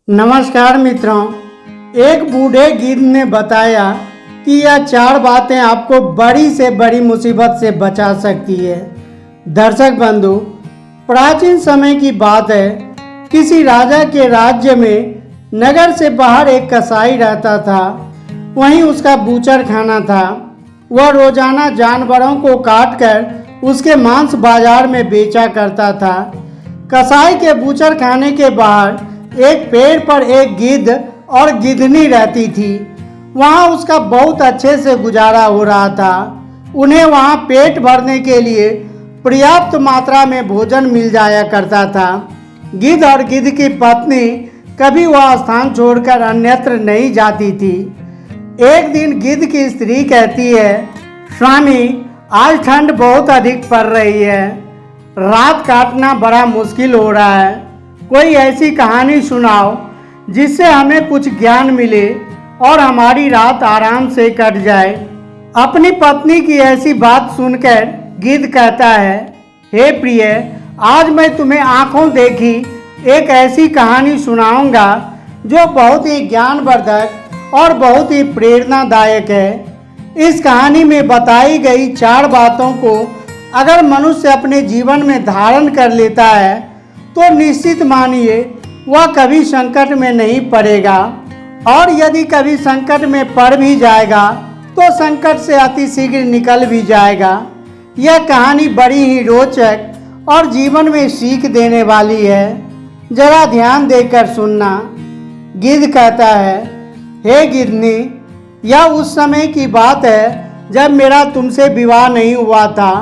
नमस्कार मित्रों। एक बूढ़े गिद्ध ने बताया कि यह 4 बातें आपको बड़ी से बड़ी मुसीबत से बचा सकती है। दर्शक बंधु, प्राचीन समय की बात है। किसी राजा के राज्य में नगर से बाहर एक कसाई रहता था। वहीं उसका बूचर खाना था। वह रोजाना जानवरों को काटकर उसके मांस बाजार में बेचा करता था। कसाई के बूचर खाने के बाहर एक पेड़ पर एक गिद्ध और गिद्धनी रहती थी। वहाँ उसका बहुत अच्छे से गुजारा हो रहा था। उन्हें वहाँ पेट भरने के लिए पर्याप्त मात्रा में भोजन मिल जाया करता था। गिद्ध और गिद्ध की पत्नी कभी वह स्थान छोड़कर अन्यत्र नहीं जाती थी। एक दिन गिद्ध की स्त्री कहती है, स्वामी, आज ठंड बहुत अधिक पड़ रही है। रात काटना बड़ा मुश्किल हो रहा है। कोई ऐसी कहानी सुनाओ जिससे हमें कुछ ज्ञान मिले और हमारी रात आराम से कट जाए। अपनी पत्नी की ऐसी बात सुनकर गिद्ध कहता है, हे प्रिय, आज मैं तुम्हें आंखों देखी एक ऐसी कहानी सुनाऊंगा जो बहुत ही ज्ञानवर्धक और बहुत ही प्रेरणादायक है। इस कहानी में बताई गई 4 बातों को अगर मनुष्य अपने जीवन में धारण कर लेता है तो निश्चित मानिए वह कभी संकट में नहीं पड़ेगा, और यदि कभी संकट में पड़ भी जाएगा तो संकट से अतिशीघ्र निकल भी जाएगा। यह कहानी बड़ी ही रोचक और जीवन में सीख देने वाली है। जरा ध्यान देकर सुनना। गिद्ध कहता है, हे गिद्धनी, यह उस समय की बात है जब मेरा तुमसे विवाह नहीं हुआ था।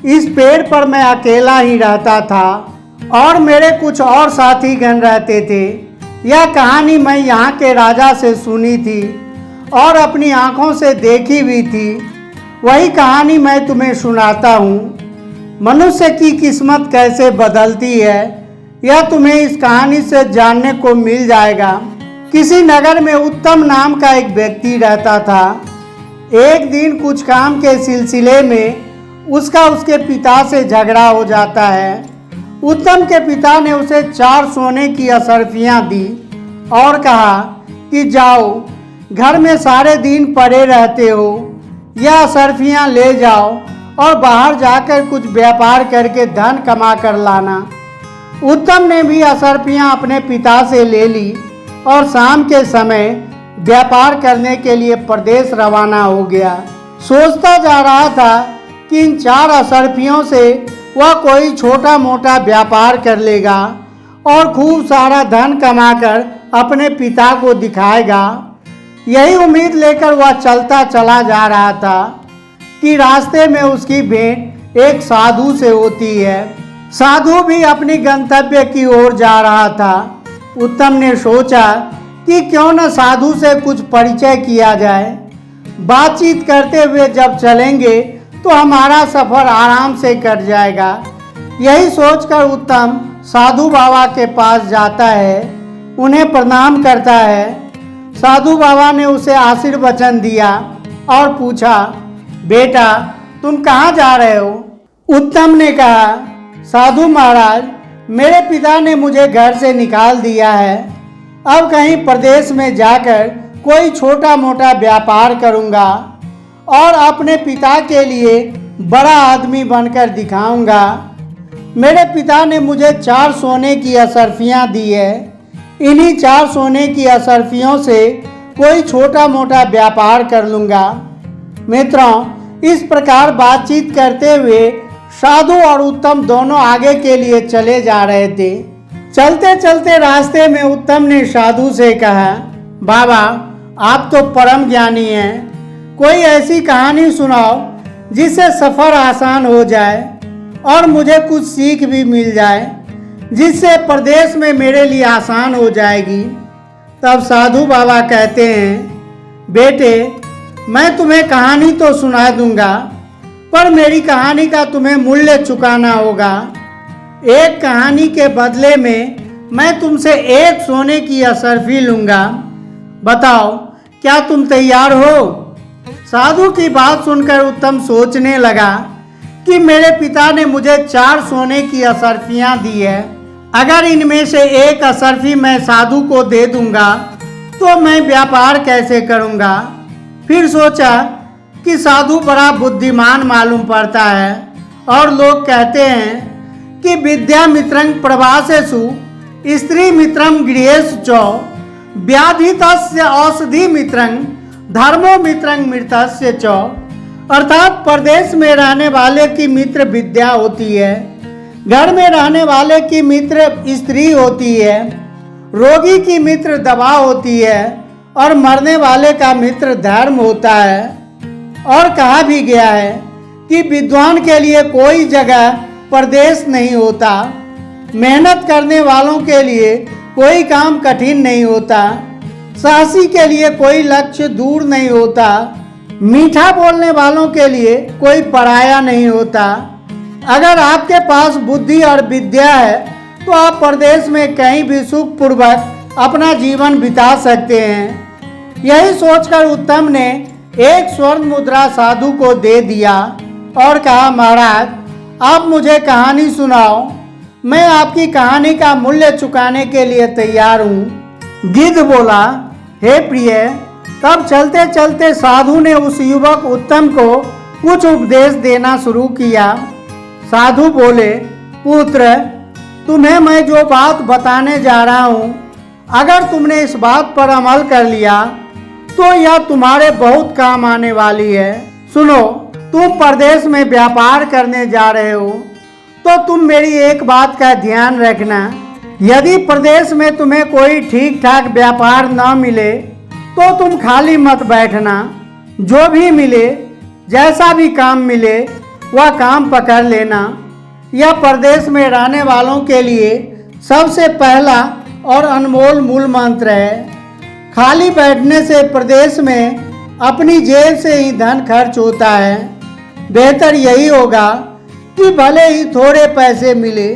इस पेड़ पर मैं अकेला ही रहता था और मेरे कुछ और साथीगण रहते थे। यह कहानी मैं यहाँ के राजा से सुनी थी और अपनी आंखों से देखी भी थी। वही कहानी मैं तुम्हें सुनाता हूँ। मनुष्य की किस्मत कैसे बदलती है यह तुम्हें इस कहानी से जानने को मिल जाएगा। किसी नगर में उत्तम नाम का एक व्यक्ति रहता था। एक दिन कुछ काम के सिलसिले में उसका उसके पिता से झगड़ा हो जाता है। उत्तम के पिता ने उसे 4 सोने की असरफियां दी और कहा कि जाओ, घर में सारे दिन पड़े रहते हो, यह असरफियां ले जाओ और बाहर जाकर कुछ व्यापार करके धन कमा कर लाना। उत्तम ने भी असरफियां अपने पिता से ले ली और शाम के समय व्यापार करने के लिए प्रदेश रवाना हो गया। सोचता जा रहा था कि इन 4 असरफियों से वह कोई छोटा मोटा व्यापार कर लेगा और खूब सारा धन कमाकर अपने पिता को दिखाएगा। यही उम्मीद लेकर वह चलता चला जा रहा था कि रास्ते में उसकी भेंट एक साधु से होती है। साधु भी अपनी गंतव्य की ओर जा रहा था। उत्तम ने सोचा कि क्यों न साधु से कुछ परिचय किया जाए। बातचीत करते हुए जब चलेंगे तो हमारा सफर आराम से कट जाएगा। यही सोचकर उत्तम साधु बाबा के पास जाता है, उन्हें प्रणाम करता है। साधु बाबा ने उसे आशीर्वचन दिया और पूछा, बेटा, तुम कहाँ जा रहे हो? उत्तम ने कहा, साधु महाराज, मेरे पिता ने मुझे घर से निकाल दिया है। अब कहीं प्रदेश में जाकर कोई छोटा मोटा व्यापार करूँगा और अपने पिता के लिए बड़ा आदमी बनकर दिखाऊंगा। मेरे पिता ने मुझे 4 सोने की असरफियां दी है। इन्हीं 4 सोने की असरफियों से कोई छोटा मोटा व्यापार कर लूँगा। मित्रों, इस प्रकार बातचीत करते हुए साधु और उत्तम दोनों आगे के लिए चले जा रहे थे। चलते चलते रास्ते में उत्तम ने साधु से कहा, बाबा, आप तो परम ज्ञानी हैं, कोई ऐसी कहानी सुनाओ जिससे सफ़र आसान हो जाए और मुझे कुछ सीख भी मिल जाए, जिससे प्रदेश में मेरे लिए आसान हो जाएगी। तब साधु बाबा कहते हैं, बेटे, मैं तुम्हें कहानी तो सुना दूंगा, पर मेरी कहानी का तुम्हें मूल्य चुकाना होगा। एक कहानी के बदले में मैं तुमसे 1 सोने की असरफी लूँगा। बताओ, क्या तुम तैयार हो? साधु की बात सुनकर उत्तम सोचने लगा कि मेरे पिता ने मुझे 4 सोने की असरफियां दी है। अगर इनमें से एक असरफी मैं साधु को दे दूंगा तो मैं व्यापार कैसे करूंगा। फिर सोचा कि साधु बड़ा बुद्धिमान मालूम पड़ता है और लोग कहते हैं कि विद्या मित्रं प्रवासेषु स्त्री मित्रं गृहेषु च व्याधितस्य औषधि मित्रं धर्मो मित्रं मृतस्य च। अर्थात परदेश में रहने वाले की मित्र विद्या होती है, घर में रहने वाले की मित्र स्त्री होती है, रोगी की मित्र दवा होती है और मरने वाले का मित्र धर्म होता है। और कहा भी गया है कि विद्वान के लिए कोई जगह परदेश नहीं होता, मेहनत करने वालों के लिए कोई काम कठिन नहीं होता, साहसी के लिए कोई लक्ष्य दूर नहीं होता, मीठा बोलने वालों के लिए कोई पराया नहीं होता। अगर आपके पास बुद्धि और विद्या है तो आप परदेश में कहीं भी सुखपूर्वक अपना जीवन बिता सकते हैं। यही सोचकर उत्तम ने एक स्वर्ण मुद्रा साधु को दे दिया और कहा, महाराज आप मुझे कहानी सुनाओ, मैं आपकी कहानी का मूल्य चुकाने के लिए तैयार हूँ। गिद्ध बोला, हे प्रिय। तब चलते चलते साधु ने उस युवक उत्तम को कुछ उपदेश देना शुरू किया। साधु बोले, पुत्र तुम्हें मैं जो बात बताने जा रहा हूँ, अगर तुमने इस बात पर अमल कर लिया तो यह तुम्हारे बहुत काम आने वाली है। सुनो, तुम परदेश में व्यापार करने जा रहे हो तो तुम मेरी एक बात का ध्यान रखना। यदि प्रदेश में तुम्हें कोई ठीक ठाक व्यापार न मिले तो तुम खाली मत बैठना। जो भी मिले, जैसा भी काम मिले, वह काम पकड़ लेना। यह प्रदेश में रहने वालों के लिए सबसे पहला और अनमोल मूल मंत्र है। खाली बैठने से प्रदेश में अपनी जेब से ही धन खर्च होता है। बेहतर यही होगा कि भले ही थोड़े पैसे मिले,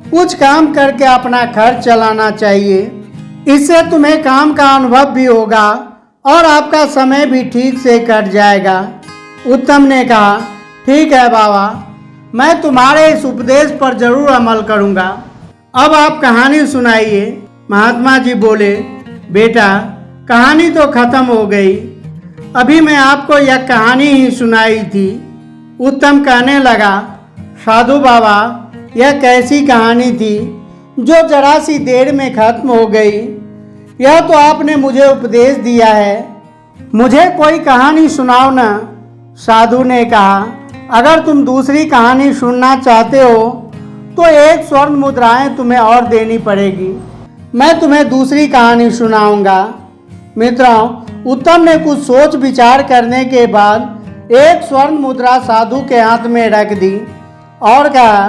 कुछ काम करके अपना खर्च चलाना चाहिए। इससे तुम्हें काम का अनुभव भी होगा और आपका समय भी ठीक से कट जाएगा। उत्तम ने कहा, ठीक है बाबा, मैं तुम्हारे इस उपदेश पर जरूर अमल करूंगा। अब आप कहानी सुनाइए। महात्मा जी बोले, बेटा कहानी तो खत्म हो गई, अभी मैं आपको यह कहानी ही सुनाई थी। उत्तम कहने लगा, साधु बाबा यह कैसी कहानी थी जो जरा सी देर में खत्म हो गई। यह तो आपने मुझे उपदेश दिया है, मुझे कोई कहानी सुनाओ ना। साधु ने कहा, अगर तुम दूसरी कहानी सुनना चाहते हो तो एक स्वर्ण मुद्राएं तुम्हें और देनी पड़ेगी। मैं तुम्हें दूसरी कहानी सुनाऊंगा। मित्रों, उत्तम ने कुछ सोच विचार करने के बाद एक स्वर्ण मुद्रा साधु के हाथ में रख दी और कहा,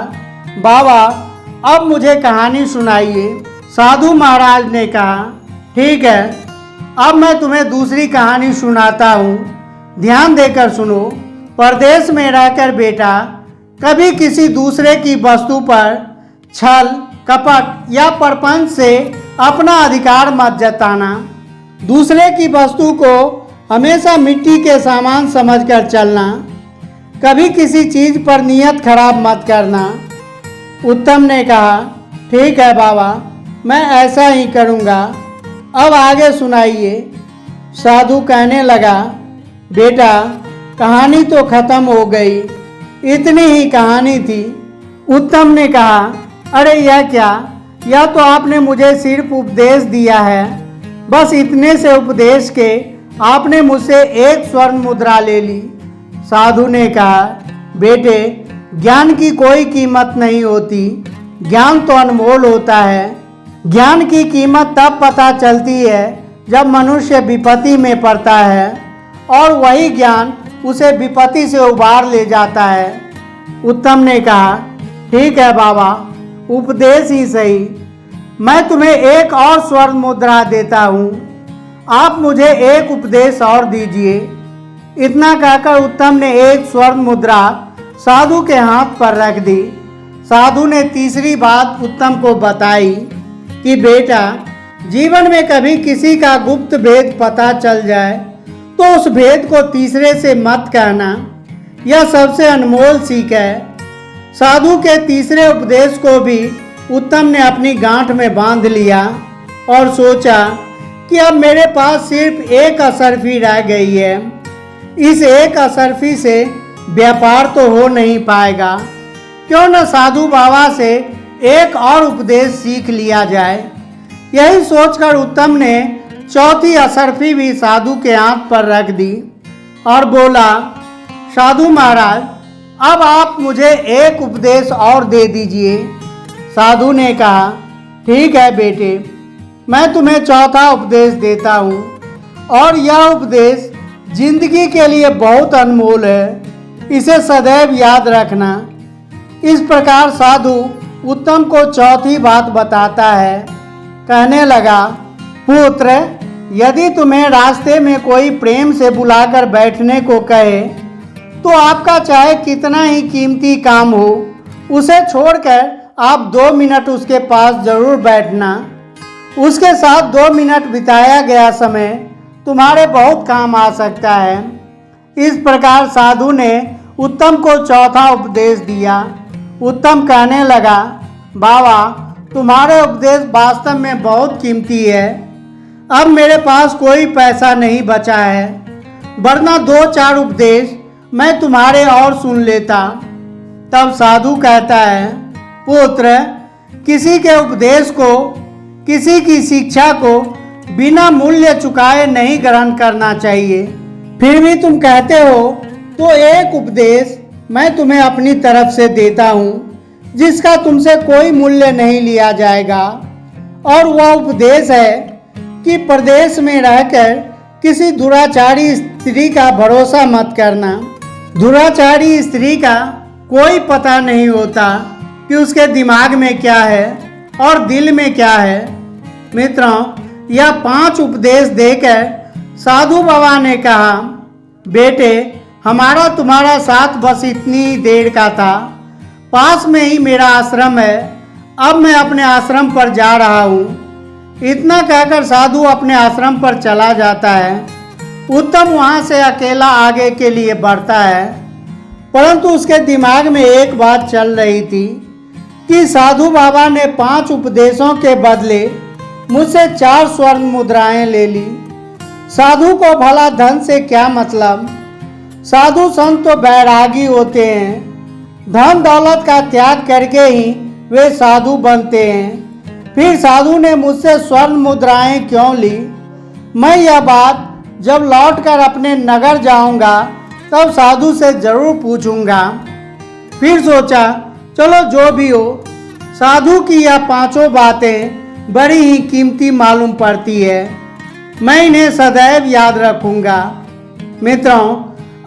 बाबा अब मुझे कहानी सुनाइए। साधु महाराज ने कहा, ठीक है, अब मैं तुम्हें दूसरी कहानी सुनाता हूँ, ध्यान देकर सुनो। परदेश में रहकर बेटा कभी किसी दूसरे की वस्तु पर छल, कपट या परपंच से अपना अधिकार मत जताना। दूसरे की वस्तु को हमेशा मिट्टी के सामान समझकर चलना। कभी किसी चीज पर नियत खराब मत करना। उत्तम ने कहा, ठीक है बाबा, मैं ऐसा ही करूँगा। अब आगे सुनाइए। साधु कहने लगा, बेटा कहानी तो खत्म हो गई, इतनी ही कहानी थी। उत्तम ने कहा, अरे यह क्या, यह तो आपने मुझे सिर्फ उपदेश दिया है। बस इतने से उपदेश के आपने मुझसे एक स्वर्ण मुद्रा ले ली। साधु ने कहा, बेटे ज्ञान की कोई कीमत नहीं होती, ज्ञान तो अनमोल होता है। ज्ञान की कीमत तब पता चलती है जब मनुष्य विपत्ति में पड़ता है और वही ज्ञान उसे विपत्ति से उबार ले जाता है। उत्तम ने कहा, ठीक है बाबा, उपदेश ही सही, मैं तुम्हें एक और स्वर्ण मुद्रा देता हूँ, आप मुझे एक उपदेश और दीजिए। इतना कहकर उत्तम ने एक स्वर्ण मुद्रा साधु के हाथ पर रख दी। साधु ने तीसरी बात उत्तम को बताई कि बेटा जीवन में कभी किसी का गुप्त भेद पता चल जाए तो उस भेद को तीसरे से मत कहना, यह सबसे अनमोल सीख है। साधु के तीसरे उपदेश को भी उत्तम ने अपनी गांठ में बांध लिया और सोचा कि अब मेरे पास सिर्फ एक असरफी रह गई है। इस एक असरफी से व्यापार तो हो नहीं पाएगा, क्यों न साधु बाबा से एक और उपदेश सीख लिया जाए। यही सोचकर उत्तम ने चौथी असरफी भी साधु के हाथ पर रख दी और बोला, साधु महाराज, अब आप मुझे एक उपदेश और दे दीजिए। साधु ने कहा, ठीक है बेटे, मैं तुम्हें चौथा उपदेश देता हूँ और यह उपदेश जिंदगी के लिए बहुत अनमोल है, इसे सदैव याद रखना। इस प्रकार साधु उत्तम को चौथी बात बताता है। कहने लगा, पुत्र, यदि तुम्हें रास्ते में कोई प्रेम से बुलाकर बैठने को कहे तो आपका चाहे कितना ही कीमती काम हो, उसे छोड़कर आप 2 मिनट उसके पास जरूर बैठना। उसके साथ 2 मिनट बिताया गया समय तुम्हारे बहुत काम आ सकता है। इस प्रकार साधु ने उत्तम को चौथा उपदेश दिया। उत्तम कहने लगा, बाबा, तुम्हारे उपदेश वास्तव में बहुत कीमती है। अब मेरे पास कोई पैसा नहीं बचा है, वरना 2-4 उपदेश मैं तुम्हारे और सुन लेता। तब साधु कहता है, पुत्र, किसी के उपदेश को, किसी की शिक्षा को बिना मूल्य चुकाए नहीं ग्रहण करना चाहिए। फिर भी तुम कहते हो तो एक उपदेश मैं तुम्हें अपनी तरफ से देता हूँ, जिसका तुमसे कोई मूल्य नहीं लिया जाएगा। और वह उपदेश है कि प्रदेश में रहकर किसी दुराचारी स्त्री का भरोसा मत करना। दुराचारी स्त्री का कोई पता नहीं होता कि उसके दिमाग में क्या है और दिल में क्या है। मित्रों, यह 5 उपदेश देकर साधु बाबा ने कहा, बेटे, हमारा तुम्हारा साथ बस इतनी ही देर का था। पास में ही मेरा आश्रम है, अब मैं अपने आश्रम पर जा रहा हूँ। इतना कहकर साधु अपने आश्रम पर चला जाता है। उत्तम वहाँ से अकेला आगे के लिए बढ़ता है, परंतु उसके दिमाग में एक बात चल रही थी कि साधु बाबा ने 5 उपदेशों के बदले मुझसे 4 स्वर्ण मुद्राएं ले ली। साधु को भला धन से क्या मतलब? साधु संत तो बैरागी होते हैं, धन दौलत का त्याग करके ही वे साधु बनते हैं। फिर साधु ने मुझसे स्वर्ण मुद्राएं क्यों ली? मैं यह बात जब लौटकर अपने नगर जाऊंगा तब साधु से जरूर पूछूंगा। फिर सोचा, चलो जो भी हो, साधु की यह 5 बातें बड़ी ही कीमती मालूम पड़ती है, मैं इन्हें सदैव याद रखूंगा। मित्रों,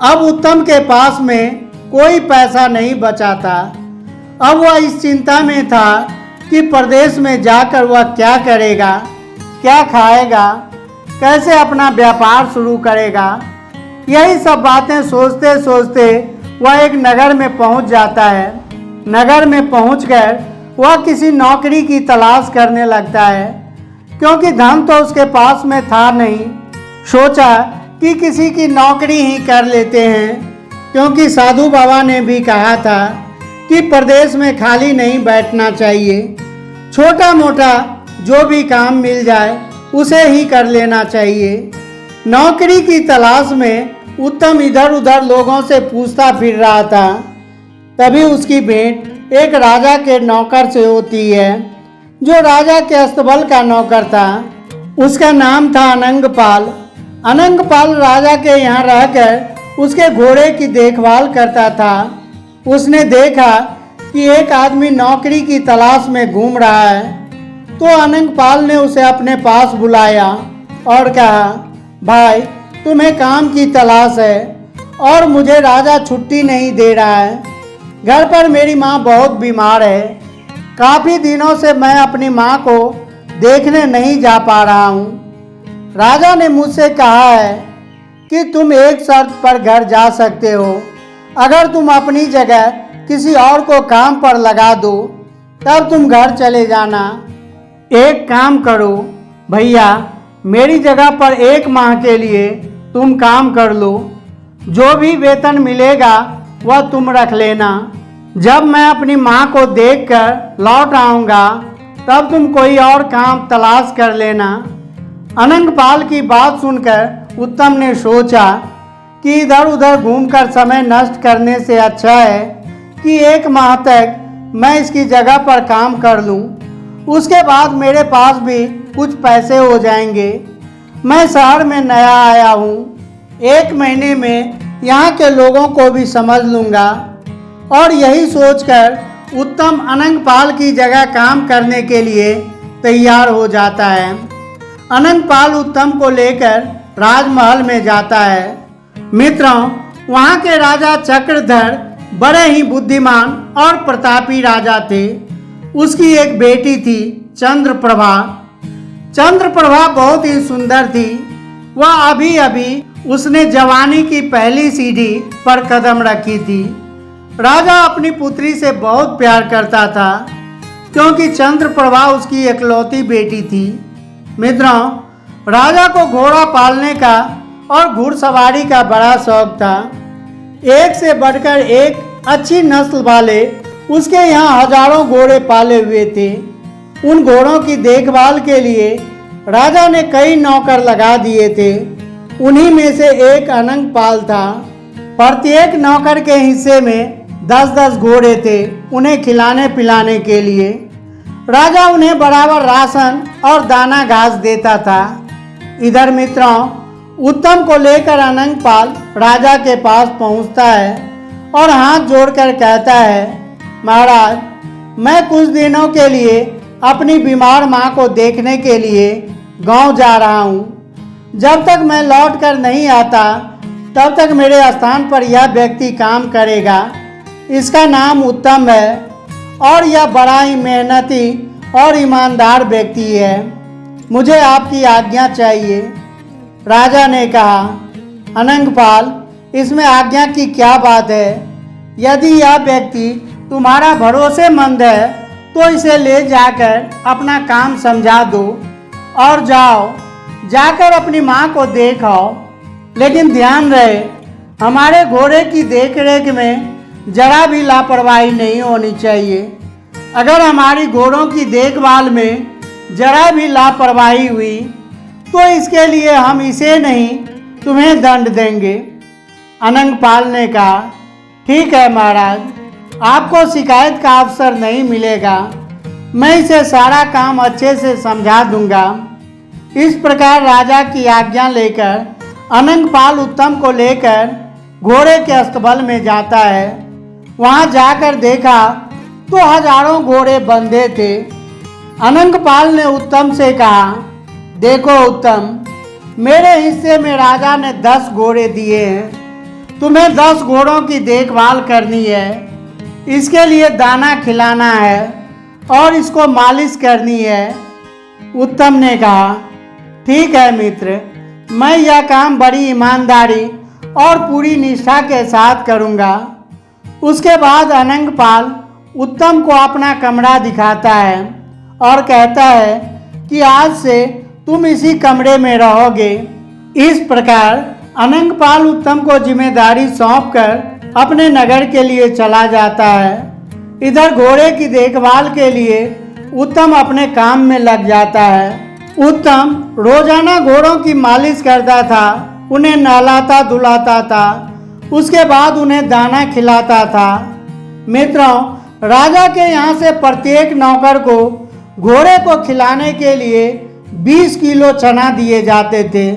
अब उत्तम के पास में कोई पैसा नहीं बचा था। अब वह इस चिंता में था कि प्रदेश में जाकर वह क्या करेगा, क्या खाएगा, कैसे अपना व्यापार शुरू करेगा। यही सब बातें सोचते सोचते वह एक नगर में पहुंच जाता है। नगर में पहुंचकर वह किसी नौकरी की तलाश करने लगता है, क्योंकि धन तो उसके पास में था नहीं। सोचा कि किसी की नौकरी ही कर लेते हैं, क्योंकि साधु बाबा ने भी कहा था कि प्रदेश में खाली नहीं बैठना चाहिए। छोटा मोटा जो भी काम मिल जाए उसे ही कर लेना चाहिए। नौकरी की तलाश में उत्तम इधर उधर लोगों से पूछता फिर रहा था। तभी उसकी भेंट एक राजा के नौकर से होती है, जो राजा के अस्तबल का नौकर था। उसका नाम था अनंगपाल। अनंगपाल राजा के यहाँ रहकर उसके घोड़े की देखभाल करता था। उसने देखा कि एक आदमी नौकरी की तलाश में घूम रहा है, तो अनंगपाल ने उसे अपने पास बुलाया और कहा, भाई, तुम्हें काम की तलाश है और मुझे राजा छुट्टी नहीं दे रहा है। घर पर मेरी माँ बहुत बीमार है। काफ़ी दिनों से मैं अपनी माँ को देखने नहीं जा पा रहा हूँ। राजा ने मुझसे कहा है कि तुम एक शर्त पर घर जा सकते हो। अगर तुम अपनी जगह किसी और को काम पर लगा दो, तब तुम घर चले जाना। एक काम करो भैया, मेरी जगह पर 1 माह के लिए तुम काम कर लो। जो भी वेतन मिलेगा वह तुम रख लेना। जब मैं अपनी माँ को देखकर लौट आऊँगा तब तुम कोई और काम तलाश कर लेना। अनंगपाल की बात सुनकर उत्तम ने सोचा कि इधर उधर घूमकर समय नष्ट करने से अच्छा है कि 1 माह तक मैं इसकी जगह पर काम कर लूं। उसके बाद मेरे पास भी कुछ पैसे हो जाएंगे। मैं शहर में नया आया हूं, 1 महीने में यहाँ के लोगों को भी समझ लूँगा। और यही सोचकर उत्तम अनंगपाल की जगह काम करने के लिए तैयार हो जाता है। अनंगपाल उत्तम को लेकर राजमहल में जाता है। मित्रों, वहाँ के राजा चक्रधर बड़े ही बुद्धिमान और प्रतापी राजा थे। उसकी एक बेटी थी चंद्रप्रभा। चंद्रप्रभा बहुत ही सुंदर थी। वह अभी अभी उसने जवानी की पहली सीढ़ी पर कदम रखी थी। राजा अपनी पुत्री से बहुत प्यार करता था क्योंकि चंद्रप्रभा उसकी इकलौती बेटी थी। मित्रों, राजा को घोड़ा पालने का और घुड़सवारी का बड़ा शौक था। एक से बढ़कर एक अच्छी नस्ल वाले उसके यहाँ हजारों घोड़े पाले हुए थे। उन घोड़ों की देखभाल के लिए राजा ने कई नौकर लगा दिए थे। उन्हीं में से एक अनंगपाल था। प्रत्येक नौकर के हिस्से में 10-10 घोड़े थे उन्हें खिलाने पिलाने के लिए। राजा उन्हें बराबर राशन और दाना घास देता था। इधर मित्रों, उत्तम को लेकर अनंगपाल राजा के पास पहुंचता है और हाथ जोड़कर कहता है, महाराज, मैं कुछ दिनों के लिए अपनी बीमार माँ को देखने के लिए गांव जा रहा हूँ। जब तक मैं लौट कर नहीं आता तब तक मेरे स्थान पर यह व्यक्ति काम करेगा। इसका नाम उत्तम है और यह बड़ा ही मेहनती और ईमानदार व्यक्ति है। मुझे आपकी आज्ञा चाहिए। राजा ने कहा, अनंगपाल, इसमें आज्ञा की क्या बात है? यदि यह व्यक्ति तुम्हारा भरोसेमंद है तो इसे ले जाकर अपना काम समझा दो और जाकर अपनी माँ को देखो। लेकिन ध्यान रहे, हमारे घोड़े की देखरेख में जरा भी लापरवाही नहीं होनी चाहिए। अगर हमारी घोड़ों की देखभाल में जरा भी लापरवाही हुई तो इसके लिए हम इसे नहीं तुम्हें दंड देंगे। अनंगपाल ने कहा, ठीक है महाराज, आपको शिकायत का अवसर नहीं मिलेगा। मैं इसे सारा काम अच्छे से समझा दूंगा। इस प्रकार राजा की आज्ञा लेकर अनंगपाल उत्तम को लेकर घोड़े के अस्तबल में जाता है। वहां जाकर देखा तो हजारों घोड़े बंधे थे। अनंगपाल ने उत्तम से कहा, देखो उत्तम, मेरे हिस्से में राजा ने 10 घोड़े दिए हैं। तुम्हें 10 घोड़ों की देखभाल करनी है। इसके लिए दाना खिलाना है और इसको मालिश करनी है। उत्तम ने कहा, ठीक है मित्र, मैं यह काम बड़ी ईमानदारी और पूरी निष्ठा के साथ करूँगा। उसके बाद अनंगपाल उत्तम को अपना कमरा दिखाता है और कहता है कि आज से तुम इसी कमरे में रहोगे। इस प्रकार अनंगपाल उत्तम को जिम्मेदारी सौंपकर अपने नगर के लिए चला जाता है। इधर घोड़े की देखभाल के लिए उत्तम अपने काम में लग जाता है। उत्तम रोजाना घोड़ों की मालिश करता था, उन्हें नहलाता धुलाता था, उसके बाद उन्हें दाना खिलाता था। मित्रों, राजा के यहाँ से प्रत्येक नौकर को घोड़े को खिलाने के लिए 20 किलो चना दिए जाते थे।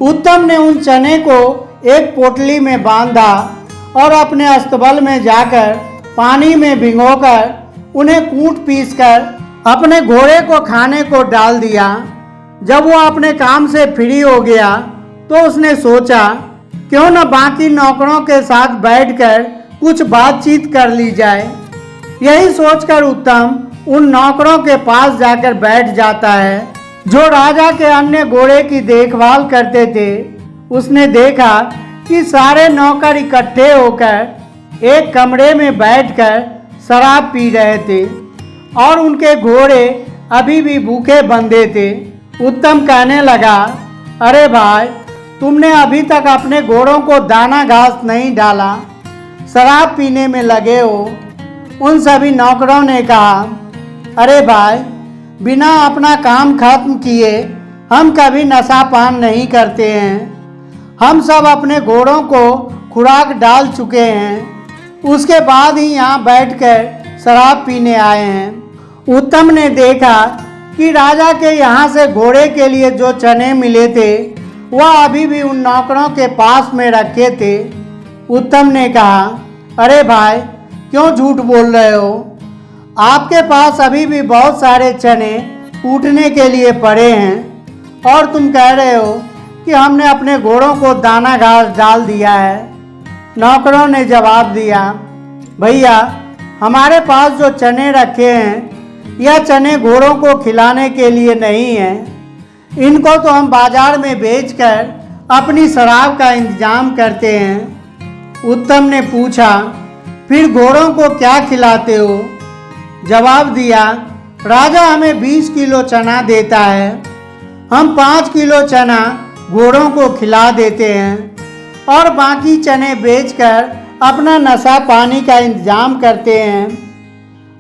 उत्तम ने उन चने को एक पोटली में बांधा और अपने अस्तबल में जाकर पानी में भिगोकर उन्हें कूट पीसकर अपने घोड़े को खाने को डाल दिया। जब वो अपने काम से फ्री हो गया तो उसने सोचा, क्यों न बाकी नौकरों के साथ बैठकर कुछ बातचीत कर ली जाए। यही सोचकर उत्तम उन नौकरों के पास जाकर बैठ जाता है जो राजा के अन्य घोड़े की देखभाल करते थे। उसने देखा कि सारे नौकर इकट्ठे होकर एक कमरे में बैठकर शराब पी रहे थे और उनके घोड़े अभी भी भूखे बंधे थे। उत्तम कहने लगा, अरे भाई, तुमने अभी तक अपने घोड़ों को दाना घास नहीं डाला, शराब पीने में लगे हो। उन सभी नौकरों ने कहा, अरे भाई, बिना अपना काम खत्म किए हम कभी नशा पान नहीं करते हैं। हम सब अपने घोड़ों को खुराक डाल चुके हैं, उसके बाद ही यहाँ बैठकर शराब पीने आए हैं। उत्तम ने देखा कि राजा के यहाँ से घोड़े के लिए जो चने मिले थे वह अभी भी उन नौकरों के पास में रखे थे। उत्तम ने कहा, अरे भाई, क्यों झूठ बोल रहे हो? आपके पास अभी भी बहुत सारे चने कूटने के लिए पड़े हैं और तुम कह रहे हो कि हमने अपने घोड़ों को दाना घास डाल दिया है। नौकरों ने जवाब दिया, भैया, हमारे पास जो चने रखे हैं यह चने घोड़ों को खिलाने के लिए नहीं हैं। इनको तो हम बाजार में बेचकर अपनी शराब का इंतजाम करते हैं। उत्तम ने पूछा, फिर घोड़ों को क्या खिलाते हो? जवाब दिया, राजा हमें 20 किलो चना देता है, हम 5 किलो चना घोड़ों को खिला देते हैं और बाकी चने बेचकर अपना नशा पानी का इंतजाम करते हैं।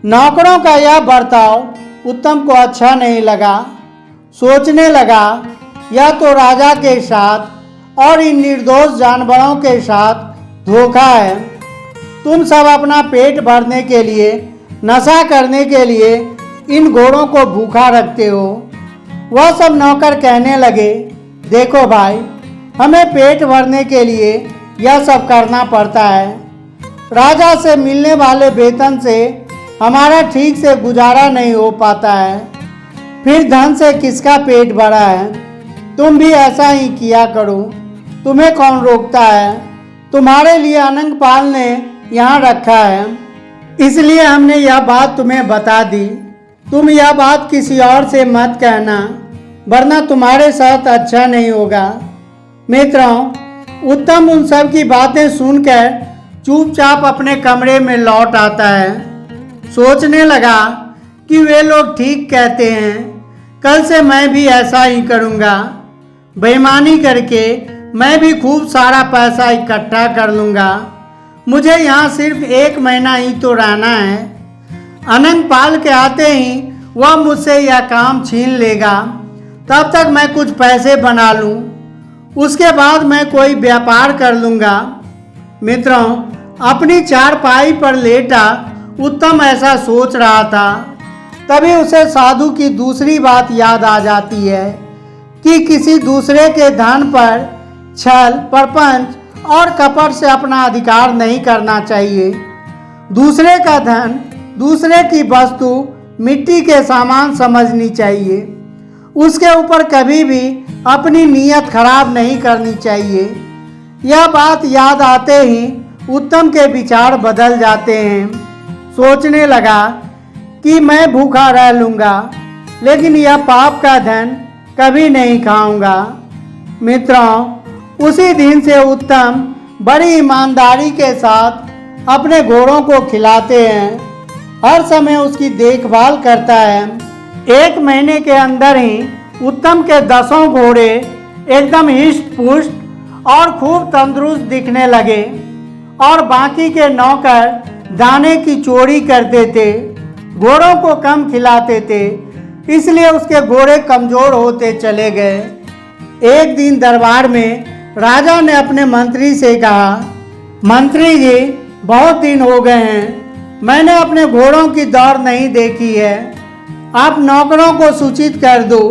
नौकरों का यह बर्ताव उत्तम को अच्छा नहीं लगा। सोचने लगा, यह तो राजा के साथ और इन निर्दोष जानवरों के साथ धोखा है। तुम सब अपना पेट भरने के लिए, नशा करने के लिए इन घोड़ों को भूखा रखते हो। वह सब नौकर कहने लगे, देखो भाई, हमें पेट भरने के लिए यह सब करना पड़ता है। राजा से मिलने वाले वेतन से हमारा ठीक से गुजारा नहीं हो पाता है, फिर धन से किसका पेट भरा है? तुम भी ऐसा ही किया करो, तुम्हें कौन रोकता है? तुम्हारे लिए अनंगपाल ने यहाँ रखा है, इसलिए हमने यह बात तुम्हें बता दी। तुम यह बात किसी और से मत कहना, वरना तुम्हारे साथ अच्छा नहीं होगा। मित्रों, उत्तम उन सब की बातें सुनकर चुपचाप अपने कमरे में लौट आता है। सोचने लगा कि वे लोग ठीक कहते हैं, कल से मैं भी ऐसा ही करूँगा। बेईमानी करके मैं भी खूब सारा पैसा इकट्ठा कर लूँगा। मुझे यहाँ सिर्फ 1 महीना ही तो रहना है। अनंगपाल के आते ही वह मुझसे यह काम छीन लेगा, तब तक मैं कुछ पैसे बना लूँ, उसके बाद मैं कोई व्यापार कर लूँगा। मित्रों, अपनी चारपाई पर लेटा उत्तम ऐसा सोच रहा था, तभी उसे साधु की दूसरी बात याद आ जाती है कि किसी दूसरे के धन पर छल, प्रपंच और कपट से अपना अधिकार नहीं करना चाहिए। दूसरे का धन, दूसरे की वस्तु मिट्टी के सामान समझनी चाहिए। उसके ऊपर कभी भी अपनी नीयत खराब नहीं करनी चाहिए। यह बात याद आते ही उत्तम के विचार बदल जाते हैं। सोचने लगा कि मैं भूखा रह लूँगा, लेकिन यह पाप का धन कभी नहीं खाऊंगा। मित्रों, उसी दिन से उत्तम बड़ी ईमानदारी के साथ अपने घोड़ों को खिलाते हैं, हर समय उसकी देखभाल करता है। 1 महीने के अंदर ही उत्तम के 10 घोड़े एकदम हिष्ट पुष्ट और खूब तंदुरुस्त दिखने लगे और बाकी के नौकर दाने की चोरी करते थे, घोड़ों को कम खिलाते थे, इसलिए उसके घोड़े कमजोर होते चले गए। एक दिन दरबार में राजा ने अपने मंत्री से कहा, मंत्री जी, बहुत दिन हो गए हैं, मैंने अपने घोड़ों की दौड़ नहीं देखी है। आप नौकरों को सूचित कर दो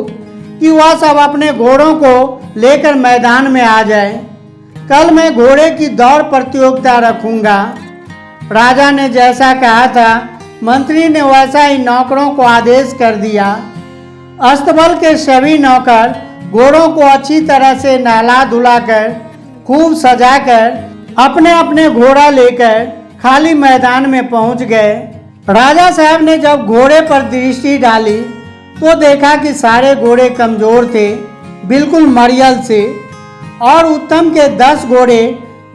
कि वह सब अपने घोड़ों को लेकर मैदान में आ जाए। कल मैं घोड़े की दौड़ प्रतियोगिता रखूंगा। राजा ने जैसा कहा था, मंत्री ने वैसा ही नौकरों को आदेश कर दिया। अस्तबल के सभी नौकर घोड़ों को अच्छी तरह से नहला धुलाकर, खूब सजाकर अपने अपने घोड़ा लेकर खाली मैदान में पहुंच गए। राजा साहब ने जब घोड़े पर दृष्टि डाली तो देखा कि सारे घोड़े कमजोर थे, बिल्कुल मरियल से, और उत्तम के 10 घोड़े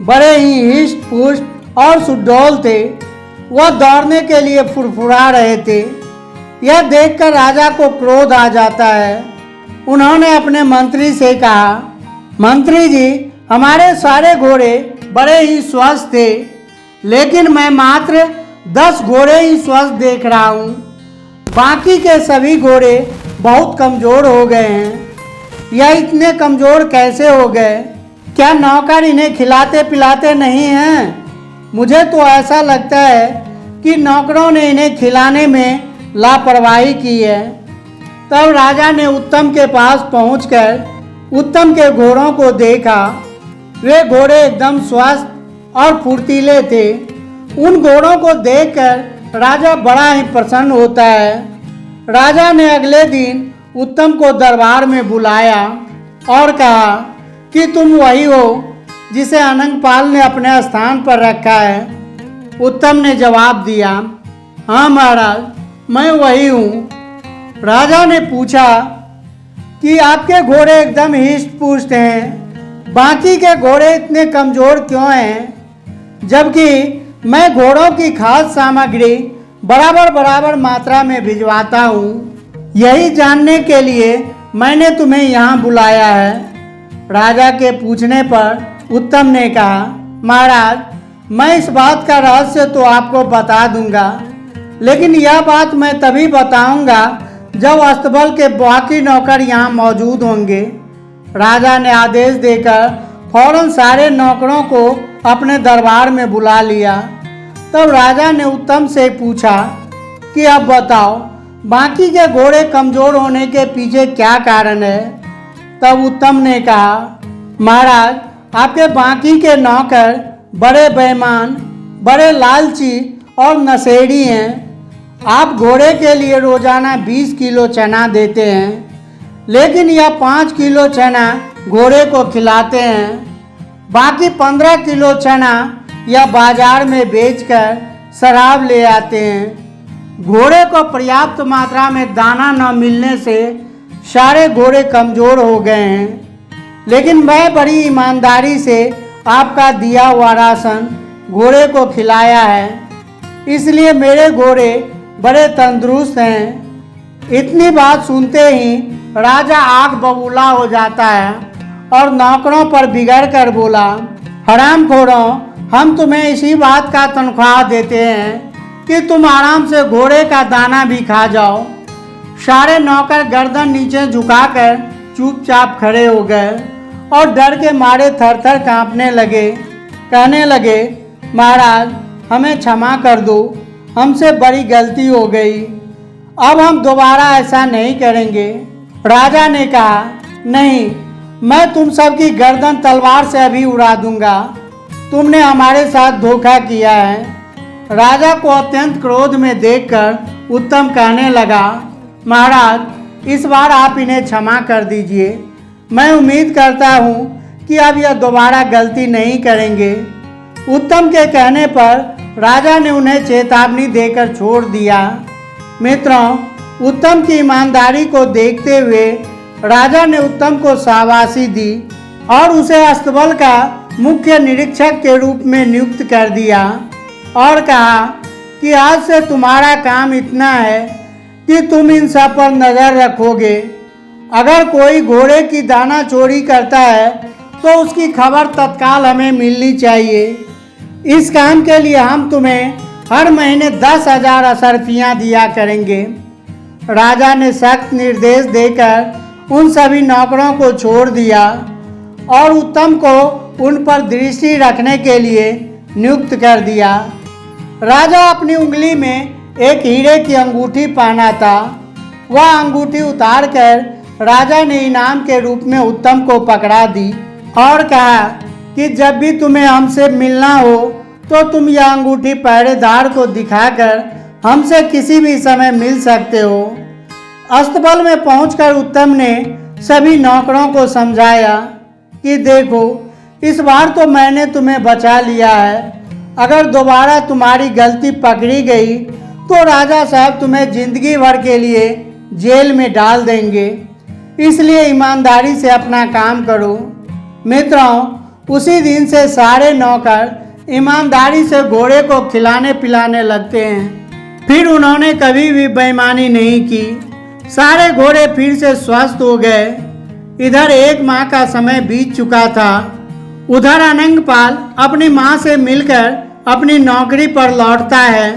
बड़े ही हिष्ट पुष्ट और सुडौल थे। वह दौड़ने के लिए फुरफुरा रहे थे। यह देखकर राजा को क्रोध आ जाता है। उन्होंने अपने मंत्री से कहा, मंत्री जी, हमारे सारे घोड़े बड़े ही स्वस्थ थे, लेकिन मैं मात्र 10 घोड़े ही स्वस्थ देख रहा हूँ, बाकी के सभी घोड़े बहुत कमज़ोर हो गए हैं। यह इतने कमज़ोर कैसे हो गए? क्या नौकर इन्हें खिलाते पिलाते नहीं हैं? मुझे तो ऐसा लगता है कि नौकरों ने इन्हें खिलाने में लापरवाही की है। तब राजा ने उत्तम के पास पहुंचकर उत्तम के घोड़ों को देखा। वे घोड़े एकदम स्वस्थ और फुर्तीले थे। उन घोड़ों को देखकर राजा बड़ा ही प्रसन्न होता है। राजा ने अगले दिन उत्तम को दरबार में बुलाया और कहा कि तुम वही हो जिसे अनंगपाल ने अपने स्थान पर रखा है। उत्तम ने जवाब दिया, हाँ महाराज, मैं वही हूँ। राजा ने पूछा कि आपके घोड़े एकदम हिष्ट पुष्ट हैं, बाकी के घोड़े इतने कमज़ोर क्यों हैं? जबकि मैं घोड़ों की खाद्य सामग्री बराबर बराबर मात्रा में भिजवाता हूँ। यही जानने के लिए मैंने तुम्हें यहाँ बुलाया है। राजा के पूछने पर उत्तम ने कहा, महाराज, मैं इस बात का रहस्य तो आपको बता दूंगा, लेकिन यह बात मैं तभी बताऊंगा जब अस्तबल के बाकी नौकर यहाँ मौजूद होंगे। राजा ने आदेश देकर फौरन सारे नौकरों को अपने दरबार में बुला लिया। तब राजा ने उत्तम से पूछा कि अब बताओ, बाकी के घोड़े कमज़ोर होने के पीछे क्या कारण है? तब उत्तम ने कहा, महाराज, आपके बाकी के नौकर बड़े बेईमान, बड़े लालची और नशेड़ी हैं। आप घोड़े के लिए रोजाना 20 किलो चना देते हैं, लेकिन यह 5 किलो चना घोड़े को खिलाते हैं। बाकी 15 किलो चना यह बाजार में बेचकर शराब ले आते हैं। घोड़े को पर्याप्त मात्रा में दाना न मिलने से सारे घोड़े कमज़ोर हो गए हैं, लेकिन मैं बड़ी ईमानदारी से आपका दिया हुआ राशन घोड़े को खिलाया है, इसलिए मेरे घोड़े बड़े तंदुरुस्त हैं। इतनी बात सुनते ही राजा आग बबूला हो जाता है और नौकरों पर बिगड़ कर बोला, हरामखोरों, हम तुम्हें इसी बात का तनख्वाह देते हैं कि तुम आराम से घोड़े का दाना भी खा जाओ। सारे नौकर गर्दन नीचे झुकाकर चुपचाप खड़े हो गए और डर के मारे थर थर कांपने लगे। कहने लगे, महाराज, हमें क्षमा कर दो, हमसे बड़ी गलती हो गई, अब हम दोबारा ऐसा नहीं करेंगे। राजा ने कहा, नहीं, मैं तुम सबकी गर्दन तलवार से अभी उड़ा दूंगा। तुमने हमारे साथ धोखा किया है। राजा को अत्यंत क्रोध में देखकर उत्तम कहने लगा, महाराज, इस बार आप इन्हें क्षमा कर दीजिए। मैं उम्मीद करता हूँ कि अब यह दोबारा गलती नहीं करेंगे। उत्तम के कहने पर राजा ने उन्हें चेतावनी देकर छोड़ दिया। मित्रों, उत्तम की ईमानदारी को देखते हुए राजा ने उत्तम को शाबाशी दी और उसे अस्तबल का मुख्य निरीक्षक के रूप में नियुक्त कर दिया और कहा कि आज से तुम्हारा काम इतना है कि तुम इन सब पर नज़र रखोगे। अगर कोई घोड़े की दाना चोरी करता है तो उसकी खबर तत्काल हमें मिलनी चाहिए। इस काम के लिए हम तुम्हें हर महीने 10,000 असरफियाँ दिया करेंगे। राजा ने सख्त निर्देश देकर उन सभी नौकरों को छोड़ दिया और उत्तम को उन पर दृष्टि रखने के लिए नियुक्त कर दिया। राजा अपनी उंगली में एक हीरे की अंगूठी पहना था। वह अंगूठी उतार कर राजा ने इनाम के रूप में उत्तम को पकड़ा दी और कहा कि जब भी तुम्हें हमसे मिलना हो तो तुम यह अंगूठी पहरेदार को दिखाकर हमसे किसी भी समय मिल सकते हो। अस्तबल में पहुंचकर उत्तम ने सभी नौकरों को समझाया कि देखो, इस बार तो मैंने तुम्हें बचा लिया है। अगर दोबारा तुम्हारी गलती पकड़ी गई तो राजा साहब तुम्हें जिंदगी भर के लिए जेल में डाल देंगे, इसलिए ईमानदारी से अपना काम करो। मित्रों, उसी दिन से सारे नौकर ईमानदारी से घोड़े को खिलाने पिलाने लगते हैं। फिर उन्होंने कभी भी बेईमानी नहीं की। सारे घोड़े फिर से स्वस्थ हो गए। इधर 1 माह का समय बीत चुका था। उधर अनंगपाल अपनी माँ से मिलकर अपनी नौकरी पर लौटता है।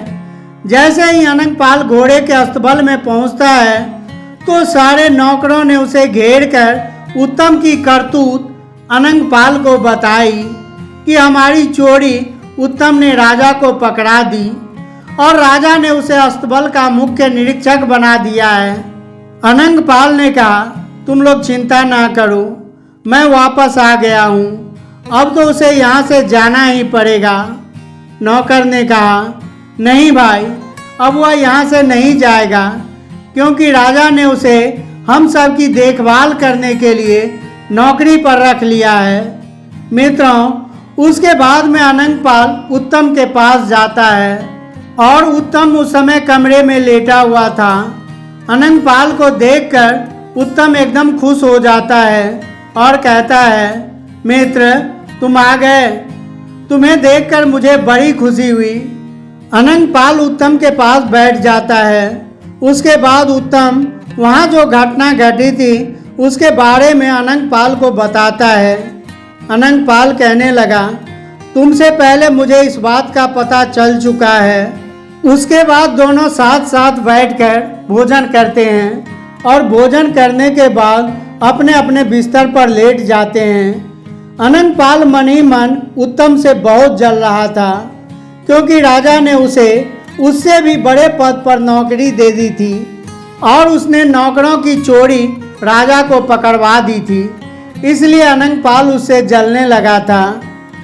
जैसे ही अनंगपाल घोड़े के अस्तबल में पहुंचता है तो सारे नौकरों ने उसे घेर कर उत्तम की करतूत अनंगपाल को बताई कि हमारी चोरी उत्तम ने राजा को पकड़ा दी और राजा ने उसे अस्तबल का मुख्य निरीक्षक बना दिया है। अनंगपाल ने कहा, तुम लोग चिंता ना करो, मैं वापस आ गया हूँ, अब तो उसे यहाँ से जाना ही पड़ेगा। नौकर ने कहा, नहीं भाई, अब वह यहाँ से नहीं जाएगा, क्योंकि राजा ने उसे हम सब की देखभाल करने के लिए नौकरी पर रख लिया है। मित्रों, उसके बाद में अनंगपाल उत्तम के पास जाता है और उत्तम उस समय कमरे में लेटा हुआ था। अनंगपाल को देखकर उत्तम एकदम खुश हो जाता है और कहता है, मित्र, तुम आ गए, तुम्हें देखकर मुझे बड़ी खुशी हुई। अनंगपाल उत्तम के पास बैठ जाता है। उसके बाद उत्तम वहाँ जो घटना घटी थी उसके बारे में अनंगपाल को बताता है। अनंगपाल कहने लगा, तुमसे पहले मुझे इस बात का पता चल चुका है। उसके बाद दोनों साथ साथ बैठकर भोजन करते हैं और भोजन करने के बाद अपने अपने बिस्तर पर लेट जाते हैं। अनंगपाल मन ही मन उत्तम से बहुत जल रहा था, क्योंकि राजा ने उसे उससे भी बड़े पद पर नौकरी दे दी थी और उसने नौकरों की चोरी राजा को पकड़वा दी थी। इसलिए अनंगपाल उससे जलने लगा था।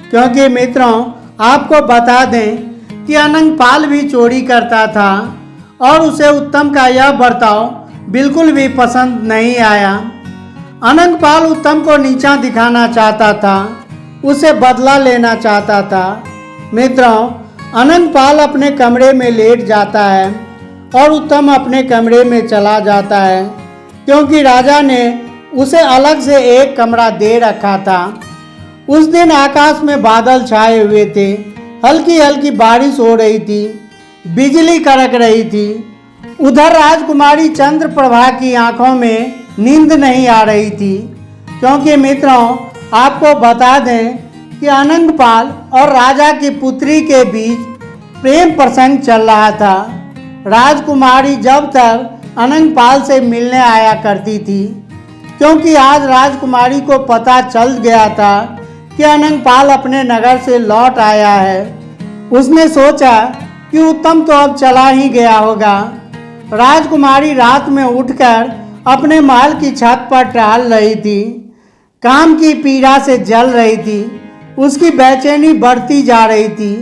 क्योंकि मित्रों, आपको बता दें कि अनंगपाल भी चोरी करता था और उसे उत्तम का यह बर्ताव बिल्कुल भी पसंद नहीं आया। अनंगपाल उत्तम को नीचा दिखाना चाहता था, उसे बदला लेना चाहता था। मित्रों, अनंगपाल अपने कमरे में लेट जाता है और उत्तम अपने कमरे में चला जाता है, क्योंकि राजा ने उसे अलग से एक कमरा दे रखा था। उस दिन आकाश में बादल छाए हुए थे, हल्की हल्की बारिश हो रही थी, बिजली कड़क रही थी। उधर राजकुमारी चंद्रप्रभा की आंखों में नींद नहीं आ रही थी, क्योंकि मित्रों, आपको बता दें कि अनंगपाल और राजा की पुत्री के बीच प्रेम प्रसंग चल रहा था। राजकुमारी जब तक अनंगपाल से मिलने आया करती थी, क्योंकि आज राजकुमारी को पता चल गया था कि अनंगपाल अपने नगर से लौट आया है। उसने सोचा कि उत्तम तो अब चला ही गया होगा। राजकुमारी रात में उठकर अपने महल की छत पर टहल रही थी, काम की पीड़ा से जल रही थी, उसकी बेचैनी बढ़ती जा रही थी।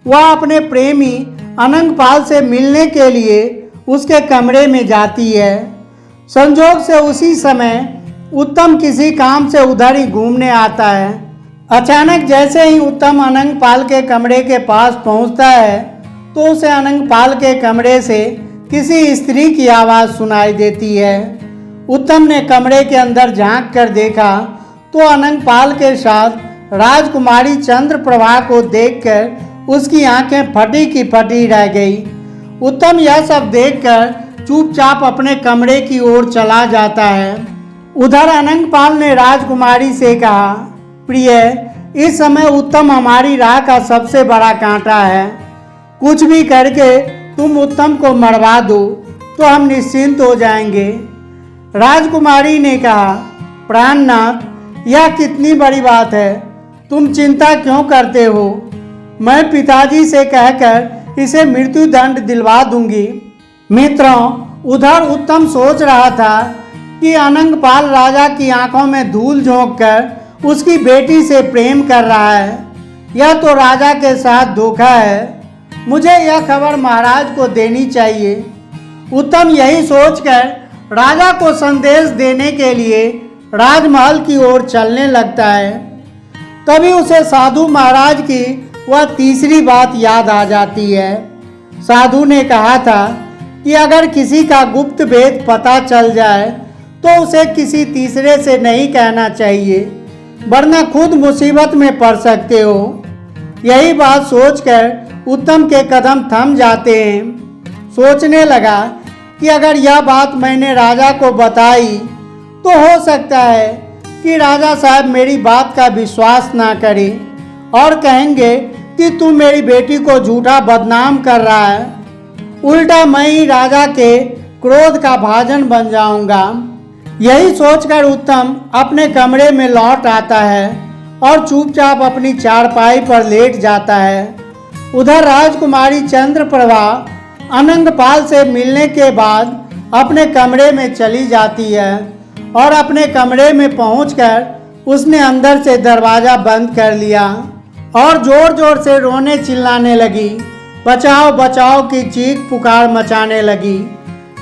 वह अपने प्रेमी अनंगपाल से मिलने के लिए उसके कमरे में जाती है। संजोग से उसी समय उत्तम किसी काम से उधर ही घूमने आता है। अचानक जैसे ही उत्तम अनंगपाल के कमरे के पास पहुंचता है तो उसे अनंगपाल के कमरे से किसी स्त्री की आवाज़ सुनाई देती है। उत्तम ने कमरे के अंदर झांक कर देखा तो अनंगपाल के साथ राजकुमारी चंद्रप्रभा को देखकर उसकी आंखें फटी की फटी रह गई। उत्तम यह सब देखकर चुपचाप अपने कमरे की ओर चला जाता है। उधर अनंगपाल ने राजकुमारी से कहा, प्रिय, इस समय उत्तम हमारी राह का सबसे बड़ा कांटा है। कुछ भी करके तुम उत्तम को मरवा दो तो हम निश्चिंत हो जाएंगे। राजकुमारी ने कहा, प्राणनाथ, यह कितनी बड़ी बात है, तुम चिंता क्यों करते हो? मैं पिताजी से कहकर इसे मृत्यु दंड दिलवा दूंगी। मित्रों, उधर उत्तम सोच रहा था कि अनंगपाल राजा की आंखों में धूल झोंककर उसकी बेटी से प्रेम कर रहा है। यह तो राजा के साथ धोखा है। मुझे यह खबर महाराज को देनी चाहिए। उत्तम यही सोचकर राजा को संदेश देने के लिए राजमहल की ओर चलने लगता है। तभी उसे साधु महाराज की वह तीसरी बात याद आ जाती है। साधु ने कहा था कि अगर किसी का गुप्त भेद पता चल जाए तो उसे किसी तीसरे से नहीं कहना चाहिए, वरना खुद मुसीबत में पड़ सकते हो। यही बात सोचकर उत्तम के कदम थम जाते हैं। सोचने लगा कि अगर यह बात मैंने राजा को बताई तो हो सकता है कि राजा साहब मेरी बात का विश्वास ना करें और कहेंगे कि तू मेरी बेटी को झूठा बदनाम कर रहा है। उल्टा मैं ही राजा के क्रोध का भाजन बन जाऊंगा। यही सोचकर उत्तम अपने कमरे में लौट आता है और चुपचाप अपनी चारपाई पर लेट जाता है। उधर राजकुमारी चंद्रप्रभा अनंगपाल से मिलने के बाद अपने कमरे में चली जाती है और अपने कमरे में पहुंचकर उसने अंदर से दरवाज़ा बंद कर लिया और ज़ोर ज़ोर से रोने चिल्लाने लगी। बचाओ बचाओ की चीख पुकार मचाने लगी।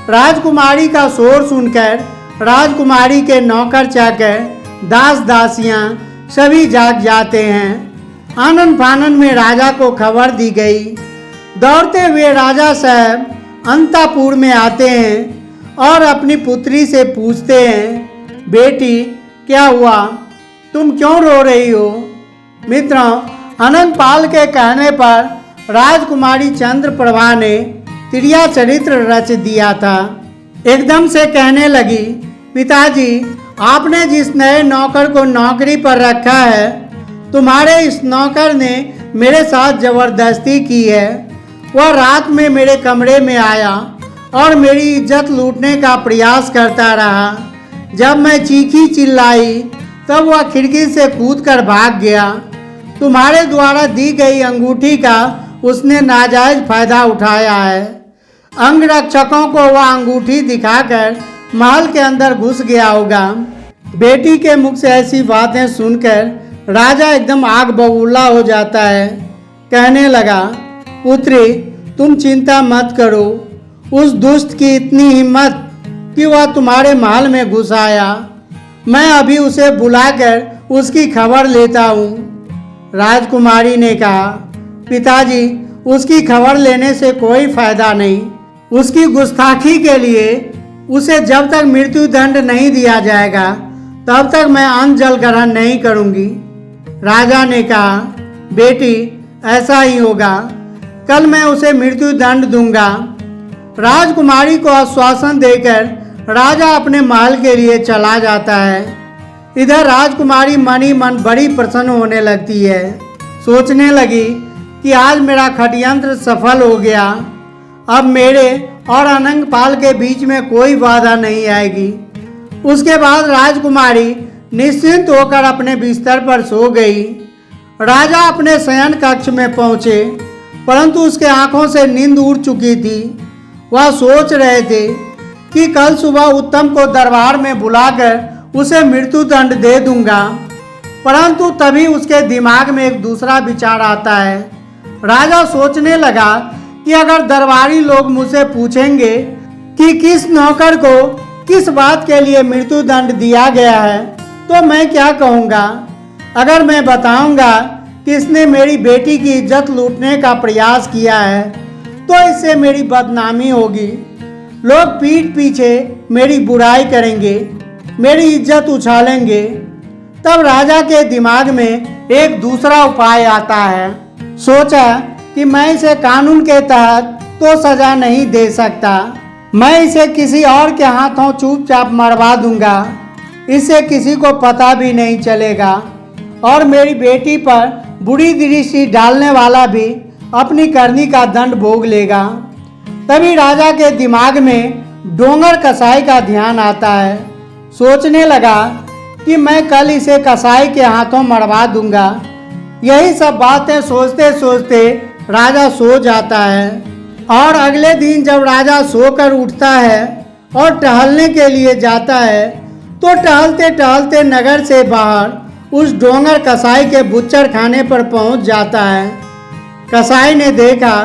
राजकुमारी का शोर सुनकर राजकुमारी के नौकर चाकर, दास दासियां सभी जाग जाते हैं। आनन फानन में राजा को खबर दी गई। दौड़ते हुए राजा साहब अंतापुर में आते हैं और अपनी पुत्री से पूछते हैं, बेटी क्या हुआ, तुम क्यों रो रही हो? मित्रों, अनंगपाल के कहने पर राजकुमारी चंद्रप्रभा ने त्रिया चरित्र रच दिया था। एकदम से कहने लगी, पिताजी आपने जिस नए नौकर को नौकरी पर रखा है, तुम्हारे इस नौकर ने मेरे साथ जबरदस्ती की है। वह रात में मेरे कमरे में आया और मेरी इज्जत लूटने का प्रयास करता रहा। जब मैं चीखी चिल्लाई तब वह खिड़की से कूदकर भाग गया। तुम्हारे द्वारा दी गई अंगूठी का उसने नाजायज फायदा उठाया है। अंगरक्षकों को वह अंगूठी दिखाकर महल के अंदर घुस गया होगा। बेटी के मुख से ऐसी बातें सुनकर राजा एकदम आग बबूला हो जाता है। कहने लगा, पुत्री तुम चिंता मत करो। उस दुष्ट की इतनी हिम्मत कि वह तुम्हारे महल में घुस आया। मैं अभी उसे बुलाकर उसकी खबर लेता हूँ। राजकुमारी ने कहा, पिताजी उसकी खबर लेने से कोई फायदा नहीं। उसकी गुस्ताखी के लिए उसे जब तक मृत्यु दंड नहीं दिया जाएगा तब तक मैं अन्न जल ग्रहण नहीं करूंगी। राजा ने कहा, बेटी ऐसा ही होगा, कल मैं उसे मृत्यु दंड दूंगा। राजकुमारी को आश्वासन देकर राजा अपने महल के लिए चला जाता है। इधर राजकुमारी मन ही मन बड़ी प्रसन्न होने लगती है। सोचने लगी कि आज मेरा षड्यंत्र सफल हो गया। अब मेरे और अनंगपाल के बीच में कोई बाधा नहीं आएगी। उसके बाद राजकुमारी निश्चिंत होकर अपने बिस्तर पर सो गई। राजा अपने शयन कक्ष में पहुंचे, परंतु उसके आंखों से नींद उड़ चुकी थी। वह सोच रहे थे कि कल सुबह उत्तम को दरबार में बुलाकर उसे मृत्यु दंड दे दूंगा, परंतु तभी उसके दिमाग में एक दूसरा विचार आता है। राजा सोचने लगा कि अगर दरबारी लोग मुझसे पूछेंगे कि किस नौकर को किस बात के लिए मृत्यु दंड दिया गया है तो मैं क्या कहूँगा। अगर मैं बताऊंगा कि इसने मेरी बेटी की इज्जत लूटने का प्रयास किया है तो इससे मेरी बदनामी होगी। लोग पीठ पीछे मेरी बुराई करेंगे, मेरी इज्जत उछालेंगे। तब राजा के दिमाग में एक दूसरा उपाय आता है। सोचा कि मैं इसे कानून के तहत तो सजा नहीं दे सकता, मैं इसे किसी और के हाथों चुपचाप मरवा दूंगा। इससे किसी को पता भी नहीं चलेगा और मेरी बेटी पर बुरी दृष्टि डालने वाला भी अपनी करनी का दंड भोग लेगा। तभी राजा के दिमाग में डोंगर कसाई का ध्यान आता है। सोचने लगा कि मैं कल इसे कसाई के हाथों मरवा दूंगा। यही सब बातें सोचते सोचते राजा सो जाता है और अगले दिन जब राजा सोकर उठता है और टहलने के लिए जाता है तो टहलते टहलते नगर से बाहर उस डोंगर कसाई के बुच्चर खाने पर पहुंच जाता है। कसाई ने देखा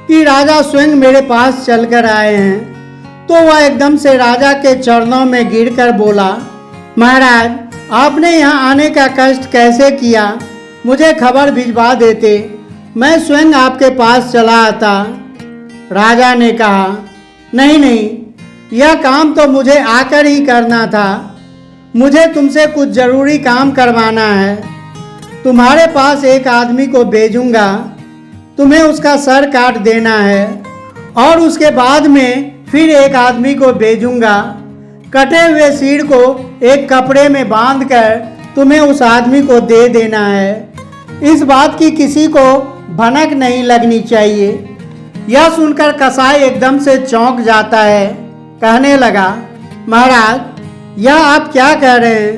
कि राजा स्वयं मेरे पास चलकर आए हैं तो वह एकदम से राजा के चरणों में गिरकर बोला, महाराज आपने यहाँ आने का कष्ट कैसे किया, मुझे खबर भिजवा देते, मैं स्वयं आपके पास चला आता। राजा ने कहा, नहीं नहीं, यह काम तो मुझे आकर ही करना था। मुझे तुमसे कुछ ज़रूरी काम करवाना है। तुम्हारे पास एक आदमी को भेजूंगा, तुम्हें उसका सर काट देना है और उसके बाद में फिर एक आदमी को भेजूंगा। कटे हुए सिर को एक कपड़े में बांधकर तुम्हें उस आदमी को दे देना है। इस बात की किसी को भनक नहीं लगनी चाहिए। यह सुनकर कसाई एकदम से चौंक जाता है। कहने लगा, महाराज यह आप क्या कह रहे हैं?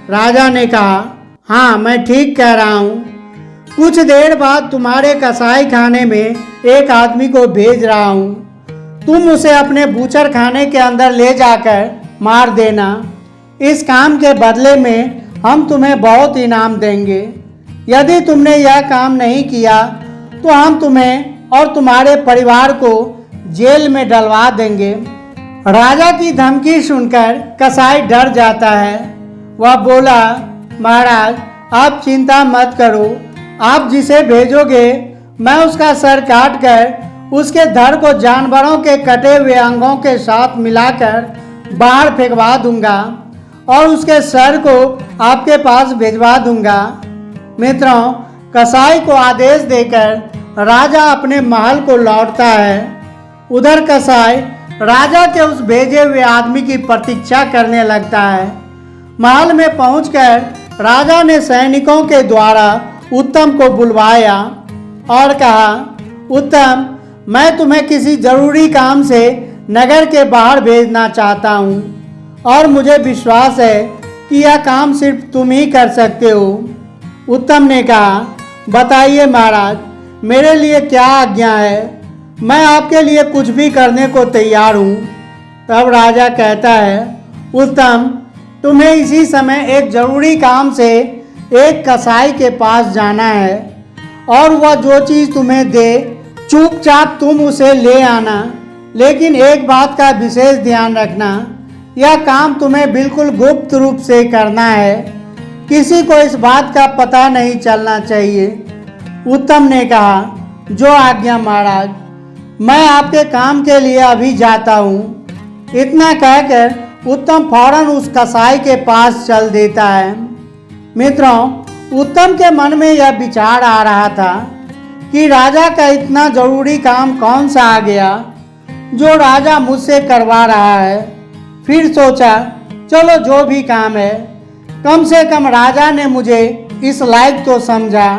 राजा ने कहा, हाँ मैं ठीक कह रहा हूँ। कुछ देर बाद तुम्हारे कसाई खाने में एक आदमी को भेज रहा हूँ। तुम उसे अपने बूचर खाने के अंदर ले जाकर मार देना। इस काम के बदले में हम तुम्हें बहुत इनाम देंगे। यदि तुमने यह काम नहीं किया तो हम तुम्हें और तुम्हारे परिवार को जेल में डलवा देंगे। राजा की धमकी सुनकर कसाई डर जाता है। वह बोला, महाराज आप चिंता मत करो, आप जिसे भेजोगे मैं उसका सर काट कर उसके धड़ को जानवरों के कटे हुए अंगों के साथ मिलाकर बाहर फेंकवा दूंगा और उसके सर को आपके पास भिजवा दूंगा। मित्रों, कसाई को आदेश देकर राजा अपने महल को लौटता है। उधर कसाई राजा के उस भेजे हुए आदमी की प्रतीक्षा करने लगता है। महल में पहुंचकर राजा ने सैनिकों के द्वारा उत्तम को बुलवाया और कहा, उत्तम मैं तुम्हें किसी जरूरी काम से नगर के बाहर भेजना चाहता हूँ और मुझे विश्वास है कि यह काम सिर्फ तुम ही कर सकते हो। उत्तम ने कहा, बताइए महाराज मेरे लिए क्या आज्ञा है? मैं आपके लिए कुछ भी करने को तैयार हूँ। तब राजा कहता है, उत्तम तुम्हें इसी समय एक जरूरी काम से एक कसाई के पास जाना है और वह जो चीज़ तुम्हें दे चुपचाप तुम उसे ले आना। लेकिन एक बात का विशेष ध्यान रखना, यह काम तुम्हें बिल्कुल गुप्त रूप से करना है। किसी को इस बात का पता नहीं चलना चाहिए। उत्तम ने कहा, जो आज्ञा महाराज, मैं आपके काम के लिए अभी जाता हूँ। इतना कहकर उत्तम फौरन उस कसाई के पास चल देता है। मित्रों, उत्तम के मन में यह विचार आ रहा था कि राजा का इतना जरूरी काम कौन सा आ गया जो राजा मुझसे करवा रहा है। फिर सोचा, चलो जो भी काम है, कम से कम राजा ने मुझे इस लायक तो समझा,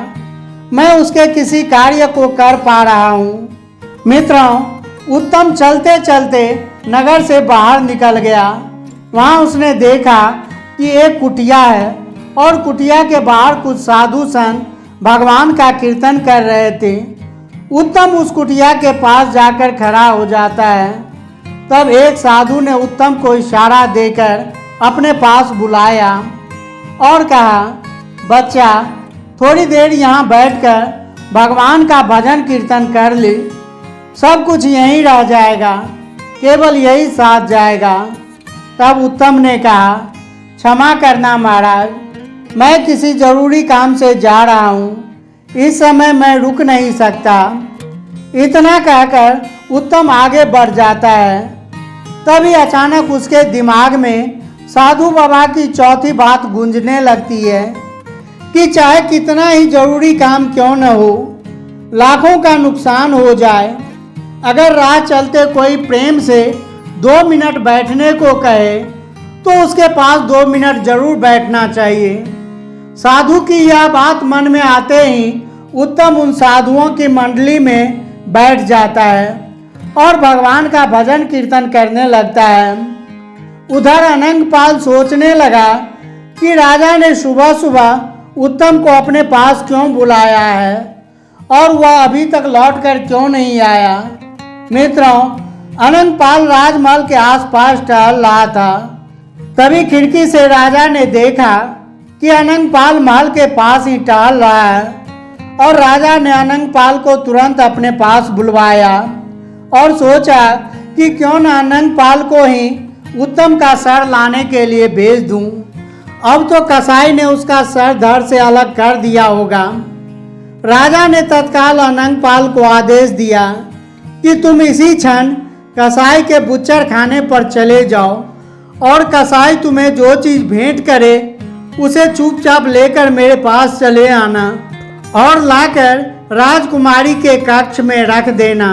मैं उसके किसी कार्य को कर पा रहा हूँ। मित्रों, उत्तम चलते चलते नगर से बाहर निकल गया। वहाँ उसने देखा कि एक कुटिया है और कुटिया के बाहर कुछ साधु संत भगवान का कीर्तन कर रहे थे। उत्तम उस कुटिया के पास जाकर खड़ा हो जाता है। तब एक साधु ने उत्तम को इशारा देकर अपने पास बुलाया और कहा, बच्चा थोड़ी देर यहाँ बैठकर भगवान का भजन कीर्तन कर ले, सब कुछ यहीं रह जाएगा, केवल यही साथ जाएगा। तब उत्तम ने कहा, क्षमा करना महाराज, मैं किसी जरूरी काम से जा रहा हूँ, इस समय मैं रुक नहीं सकता। इतना कहकर उत्तम आगे बढ़ जाता है। तभी अचानक उसके दिमाग में साधु बाबा की चौथी बात गूंजने लगती है कि चाहे कितना ही जरूरी काम क्यों न हो, लाखों का नुकसान हो जाए, अगर राह चलते कोई प्रेम से 2 मिनट बैठने को कहे तो उसके पास 2 मिनट जरूर बैठना चाहिए। साधु की यह बात मन में आते ही उत्तम उन साधुओं की मंडली में बैठ जाता है और भगवान का भजन कीर्तन करने लगता है। उधर अनंगपाल सोचने लगा कि राजा ने सुबह सुबह उत्तम को अपने पास क्यों बुलाया है और वह अभी तक लौटकर क्यों नहीं आया। मित्रों, अनंगपाल राजमहल के आसपास टहल रहा था। तभी खिड़की से राजा ने देखा कि अनंगपाल महल के पास ही टहल रहा है और राजा ने अनंगपाल को तुरंत अपने पास बुलवाया और सोचा कि क्यों न अनंगपाल को ही उत्तम का सर लाने के लिए भेज दूं। अब तो कसाई ने उसका सर धड़ से अलग कर दिया होगा। राजा ने तत्काल अनंगपाल को आदेश दिया कि तुम इसी क्षण कसाई के बुच्चर खाने पर चले जाओ और कसाई तुम्हें जो चीज़ भेंट करे उसे चुपचाप लेकर मेरे पास चले आना और लाकर राजकुमारी के कक्ष में रख देना।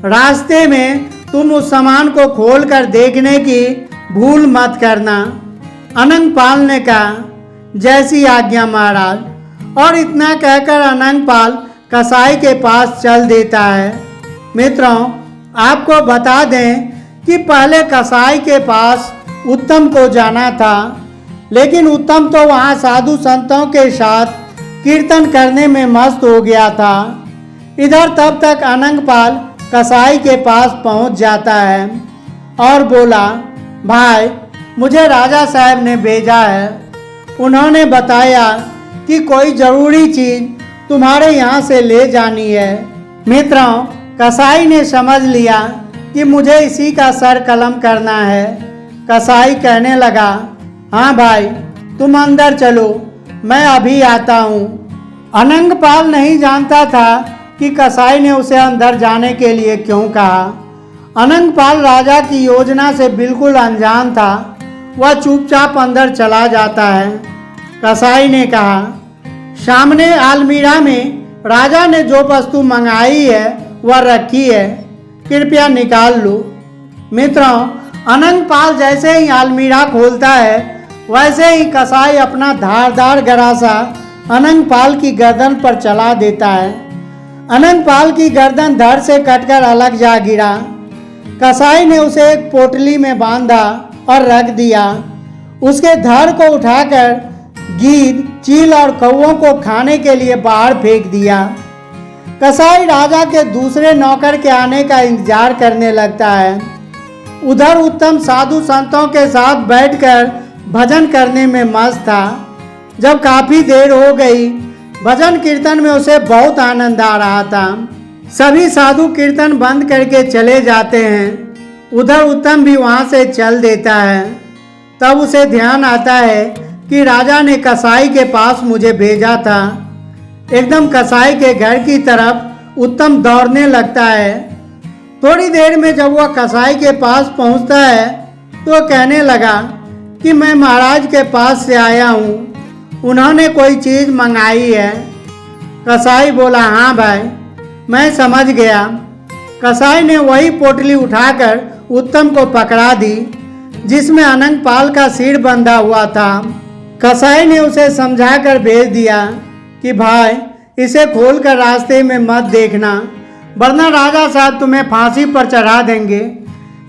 रास्ते में तुम उस सामान को खोलकर देखने की भूल मत करना। अनंगपाल ने कहा, जैसी आज्ञा महाराज। और इतना कहकर अनंगपाल कसाई के पास चल देता है। मित्रों, आपको बता दें कि पहले कसाई के पास उत्तम को जाना था, लेकिन उत्तम तो वहाँ साधु संतों के साथ कीर्तन करने में मस्त हो गया था। इधर तब तक अनंगपाल कसाई के पास पहुँच जाता है और बोला, भाई, मुझे राजा साहब ने भेजा है। उन्होंने बताया कि कोई ज़रूरी चीज़ तुम्हारे यहाँ से ले जानी है। मित्रों, कसाई ने समझ लिया कि मुझे इसी का सर कलम करना है। कसाई कहने लगा, हाँ भाई, तुम अंदर चलो, मैं अभी आता हूँ। अनंगपाल नहीं जानता था कि कसाई ने उसे अंदर जाने के लिए क्यों कहा। अनंगपाल राजा की योजना से बिल्कुल अनजान था। वह चुपचाप अंदर चला जाता है। कसाई ने कहा, सामने अलमीरा में राजा ने जो वस्तु मंगाई है वह रखी है, कृपया निकाल लो। मित्रों, अनंगपाल जैसे ही अलमीरा खोलता है वैसे ही कसाई अपना धारदार गरासा अनंगपाल की गर्दन पर चला देता है। अनंगपाल की गर्दन धड़ से कटकर अलग जा गिरा। कसाई ने उसे एक पोटली में बांधा और रख दिया। उसके धड़ को उठाकर गीद, चील और कौवों को खाने के लिए बाहर फेंक दिया। कसाई राजा के दूसरे नौकर के आने का इंतजार करने लगता है। उधर उत्तम साधु संतों के साथ बैठकर भजन करने में मस्त था। जब काफ़ी देर हो गई, भजन कीर्तन में उसे बहुत आनंद आ रहा था। सभी साधु कीर्तन बंद करके चले जाते हैं। उधर उत्तम भी वहाँ से चल देता है। तब उसे ध्यान आता है कि राजा ने कसाई के पास मुझे भेजा था। एकदम कसाई के घर की तरफ उत्तम दौड़ने लगता है। थोड़ी देर में जब वह कसाई के पास पहुँचता है तो कहने लगा कि मैं महाराज के पास से आया हूँ, उन्होंने कोई चीज़ मंगाई है। कसाई बोला, हाँ भाई, मैं समझ गया। कसाई ने वही पोटली उठाकर उत्तम को पकड़ा दी जिसमें अनंगपाल का सिर बंधा हुआ था। कसाई ने उसे समझाकर भेज दिया कि भाई, इसे खोलकर रास्ते में मत देखना, वरना राजा साहब तुम्हें फांसी पर चढ़ा देंगे।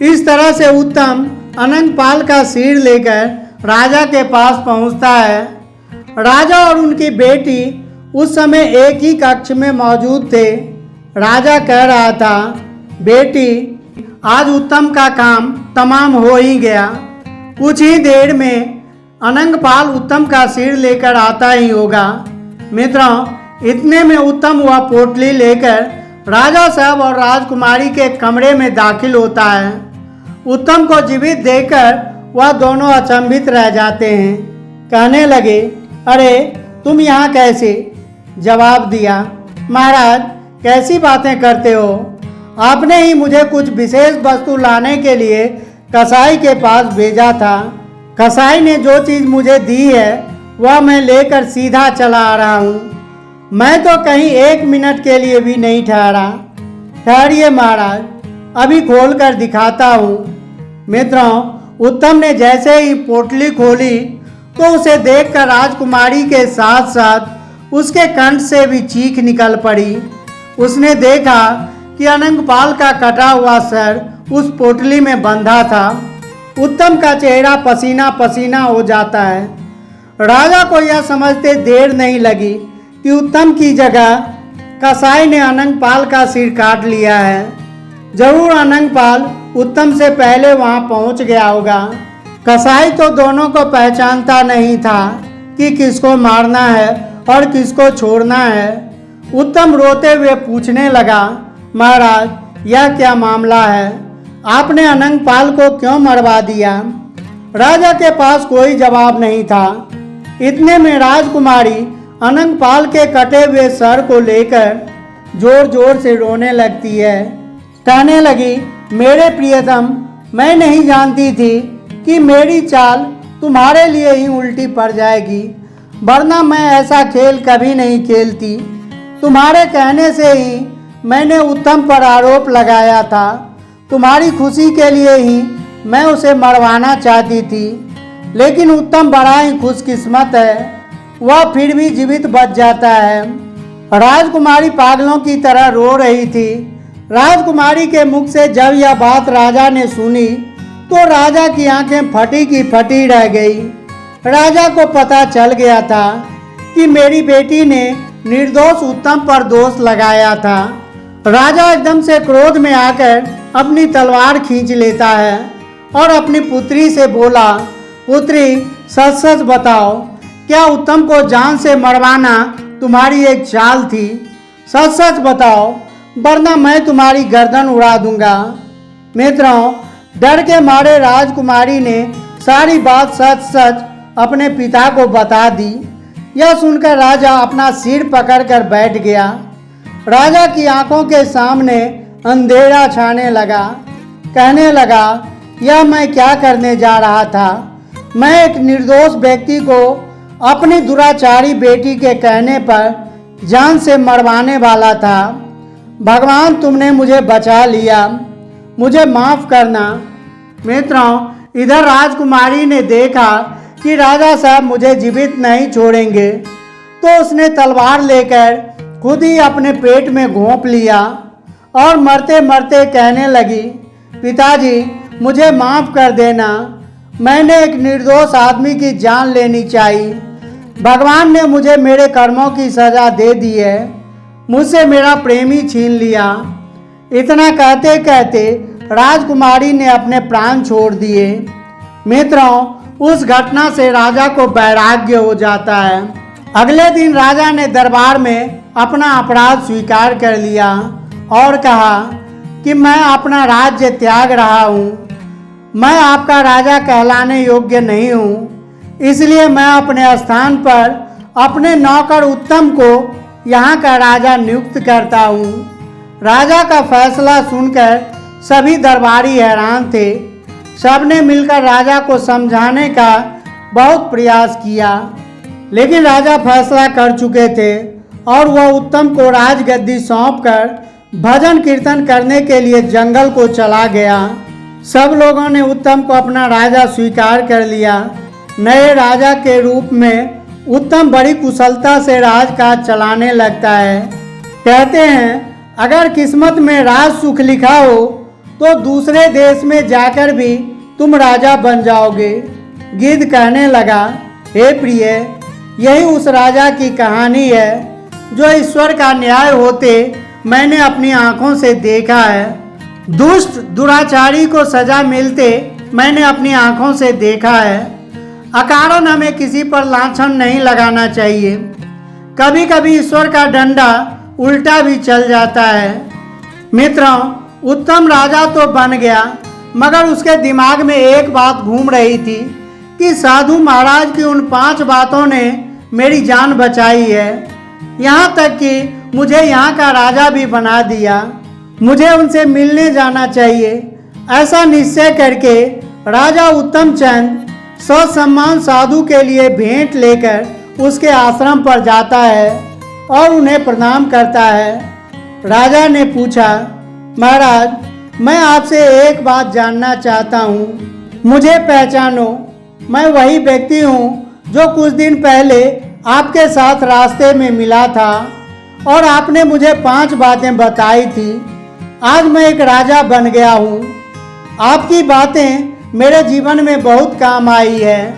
इस तरह से उत्तम अनंगपाल का सिर लेकर राजा के पास पहुंचता है। राजा और उनकी बेटी उस समय एक ही कक्ष में मौजूद थे। राजा कह रहा था, बेटी, आज उत्तम का काम तमाम हो ही गया। कुछ ही देर में अनंगपाल उत्तम का सिर लेकर आता ही होगा। मित्रों, इतने में उत्तम वह पोटली लेकर राजा साहब और राजकुमारी के कमरे में दाखिल होता है। उत्तम को जीवित देखकर वह दोनों अचंभित रह जाते हैं। कहने लगे, अरे तुम यहाँ कैसे? जवाब दिया, महाराज, कैसी बातें करते हो? आपने ही मुझे कुछ विशेष वस्तु लाने के लिए कसाई के पास भेजा था। कसाई ने जो चीज़ मुझे दी है वह मैं लेकर सीधा चला आ रहा हूँ। मैं तो कहीं 1 मिनट के लिए भी नहीं ठहरा। ठहरिए महाराज, अभी खोल कर दिखाता हूँ। मित्रों, उत्तम ने जैसे ही पोटली खोली तो उसे देखकर राजकुमारी के साथ साथ उसके कंठ से भी चीख निकल पड़ी। उसने देखा कि अनंगपाल का कटा हुआ सर उस पोटली में बंधा था। उत्तम का चेहरा पसीना पसीना हो जाता है। राजा को यह समझते देर नहीं लगी कि उत्तम की जगह कसाई ने अनंगपाल का सिर काट लिया है। जरूर अनंगपाल उत्तम से पहले वहां पहुंच गया होगा। कसाई तो दोनों को पहचानता नहीं था कि किसको मारना है और किसको छोड़ना है। उत्तम रोते हुए पूछने लगा, महाराज, यह क्या मामला है? आपने अनंगपाल को क्यों मरवा दिया? राजा के पास कोई जवाब नहीं था। इतने में राजकुमारी अनंगपाल के कटे हुए सर को लेकर जोर जोर से रोने लगती है। कहने लगी, मेरे प्रियतम, मैं नहीं जानती थी कि मेरी चाल तुम्हारे लिए ही उल्टी पड़ जाएगी, वरना मैं ऐसा खेल कभी नहीं खेलती। तुम्हारे कहने से ही मैंने उत्तम पर आरोप लगाया था। तुम्हारी खुशी के लिए ही मैं उसे मरवाना चाहती थी, लेकिन उत्तम बड़ा ही खुशकिस्मत है, वह फिर भी जीवित बच जाता है। राजकुमारी पागलों की तरह रो रही थी। राजकुमारी के मुख से जब यह बात राजा ने सुनी तो राजा की आंखें फटी की फटी रह गई। राजा को पता चल गया था कि मेरी बेटी ने निर्दोष उत्तम पर दोष लगाया था। राजा एकदम से क्रोध में आकर अपनी तलवार खींच लेता है और अपनी पुत्री से बोला, पुत्री सच सच बताओ, क्या उत्तम को जान से मरवाना तुम्हारी एक चाल थी? सच सच बताओ, वरना मैं तुम्हारी गर्दन उड़ा दूंगा। मित्रों, डर के मारे राजकुमारी ने सारी बात सच सच अपने पिता को बता दी। यह सुनकर राजा अपना सिर पकड़कर बैठ गया। राजा की आंखों के सामने अंधेरा छाने लगा। कहने लगा, यह मैं क्या करने जा रहा था? मैं एक निर्दोष व्यक्ति को अपनी दुराचारी बेटी के कहने पर जान से मरवाने वाला था। भगवान, तुमने मुझे बचा लिया, मुझे माफ करना। मित्रों, इधर राजकुमारी ने देखा कि राजा साहब मुझे जीवित नहीं छोड़ेंगे, तो उसने तलवार लेकर खुद ही अपने पेट में घोंप लिया और मरते मरते कहने लगी, पिताजी मुझे माफ कर देना, मैंने एक निर्दोष आदमी की जान लेनी चाहिए। भगवान ने मुझे मेरे कर्मों की सजा दे दी है, मुझसे मेरा प्रेमी छीन लिया। इतना कहते कहते राजकुमारी ने अपने प्राण छोड़ दिए। मित्रों, उस घटना से राजा को वैराग्य हो जाता है। अगले दिन राजा ने दरबार में अपना अपराध स्वीकार कर लिया और कहा कि मैं अपना राज्य त्याग रहा हूँ, मैं आपका राजा कहलाने योग्य नहीं हूँ, इसलिए मैं अपने स्थान पर अपने नौकर उत्तम को यहाँ का राजा नियुक्त करता हूँ। राजा का फैसला सुनकर सभी दरबारी हैरान थे। सबने मिलकर राजा को समझाने का बहुत प्रयास किया, लेकिन राजा फैसला कर चुके थे और वह उत्तम को राजगद्दी सौंपकर भजन कीर्तन करने के लिए जंगल को चला गया। सब लोगों ने उत्तम को अपना राजा स्वीकार कर लिया। नए राजा के रूप में उत्तम बड़ी कुशलता से राजकाज चलाने लगता है। कहते हैं, अगर किस्मत में राज सुख लिखा हो तो दूसरे देश में जाकर भी तुम राजा बन जाओगे। गिद्ध कहने लगा, हे प्रिय, यही उस राजा की कहानी है जो ईश्वर का न्याय होते मैंने अपनी आंखों से देखा है। दुष्ट दुराचारी को सजा मिलते मैंने अपनी आंखों से देखा है। अकारण हमें किसी पर लांछन नहीं लगाना चाहिए। कभी कभी ईश्वर का डंडा उल्टा भी चल जाता है। मित्रों, उत्तम राजा तो बन गया, मगर उसके दिमाग में एक बात घूम रही थी कि साधु महाराज की उन 5 बातों ने मेरी जान बचाई है, यहाँ तक कि मुझे यहाँ का राजा भी बना दिया। मुझे उनसे मिलने जाना चाहिए। ऐसा निश्चय करके राजा उत्तम चंद ससम्मान साधु के लिए भेंट लेकर उसके आश्रम पर जाता है और उन्हें प्रणाम करता है। राजा ने पूछा, महाराज, मैं आपसे एक बात जानना चाहता हूँ, मुझे पहचानो। मैं वही व्यक्ति हूँ जो कुछ दिन पहले आपके साथ रास्ते में मिला था और आपने मुझे 5 बातें बताई थी। आज मैं एक राजा बन गया हूँ। आपकी बातें मेरे जीवन में बहुत काम आई है।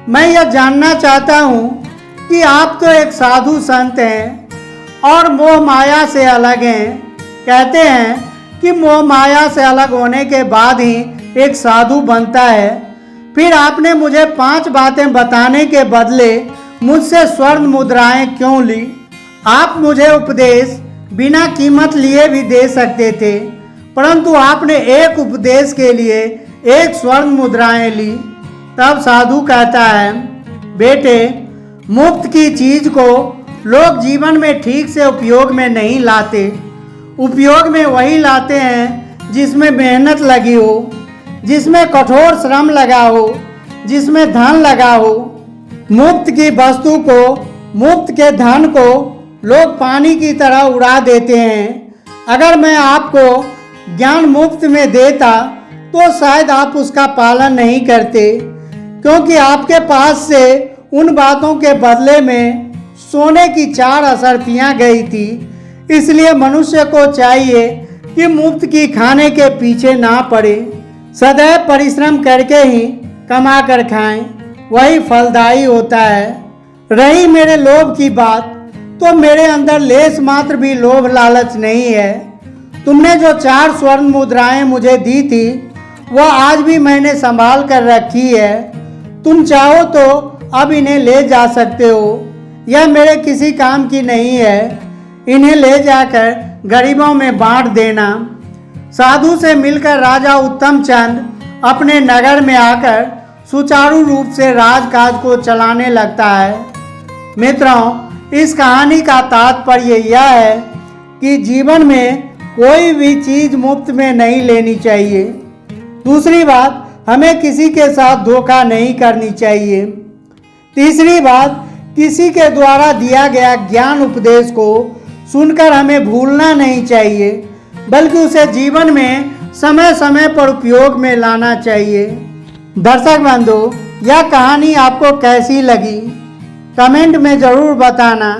मैं यह जानना चाहता हूँ कि आप तो एक साधु संत हैं और मोह माया से अलग हैं। कहते हैं कि मोह माया से अलग होने के बाद ही एक साधु बनता है। फिर आपने मुझे 5 बातें बताने के बदले मुझसे स्वर्ण मुद्राएं क्यों ली? आप मुझे उपदेश बिना कीमत लिए भी दे सकते थे, परंतु आपने एक उपदेश के लिए 1 स्वर्ण मुद्राएं ली। तब साधु कहता है, बेटे, मुफ्त की चीज को लोग जीवन में ठीक से उपयोग में नहीं लाते। उपयोग में वही लाते हैं जिसमें मेहनत लगी हो, जिसमें कठोर श्रम लगा हो, जिसमें धन लगा हो। मुफ्त की वस्तु को, मुफ्त के धन को लोग पानी की तरह उड़ा देते हैं। अगर मैं आपको ज्ञान मुफ्त में देता तो शायद आप उसका पालन नहीं करते, क्योंकि आपके पास से उन बातों के बदले में सोने की 4 असरफियाँ गई थी। इसलिए मनुष्य को चाहिए कि मुफ्त की खाने के पीछे ना पड़े, सदैव परिश्रम करके ही कमा कर खाएं, वही फलदायी होता है। रही मेरे लोभ की बात, तो मेरे अंदर लेस मात्र भी लोभ लालच नहीं है। तुमने जो 4 स्वर्ण मुद्राएं मुझे दी थी वह आज भी मैंने संभाल कर रखी है। तुम चाहो तो अब इन्हें ले जा सकते हो, यह मेरे किसी काम की नहीं है। इन्हें ले जाकर गरीबों में बांट देना। साधु से मिलकर राजा उत्तम चंद अपने नगर में आकर सुचारू रूप से राजकाज को चलाने लगता है। मित्रों, इस कहानी का तात्पर्य यह है कि जीवन में कोई भी चीज मुफ्त में नहीं लेनी चाहिए। दूसरी बात, हमें किसी के साथ धोखा नहीं करनी चाहिए। तीसरी बात, किसी के द्वारा दिया गया ज्ञान उपदेश को सुनकर हमें भूलना नहीं चाहिए, बल्कि उसे जीवन में समय समय पर उपयोग में लाना चाहिए। दर्शक बंधु, यह कहानी आपको कैसी लगी कमेंट में ज़रूर बताना।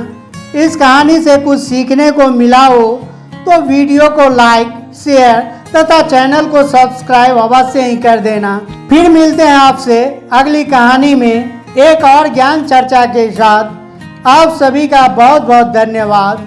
इस कहानी से कुछ सीखने को मिला हो तो वीडियो को लाइक, शेयर तथा चैनल को सब्सक्राइब अवश्य ही कर देना। फिर मिलते हैं आपसे अगली कहानी में एक और ज्ञान चर्चा के साथ। आप सभी का बहुत बहुत धन्यवाद।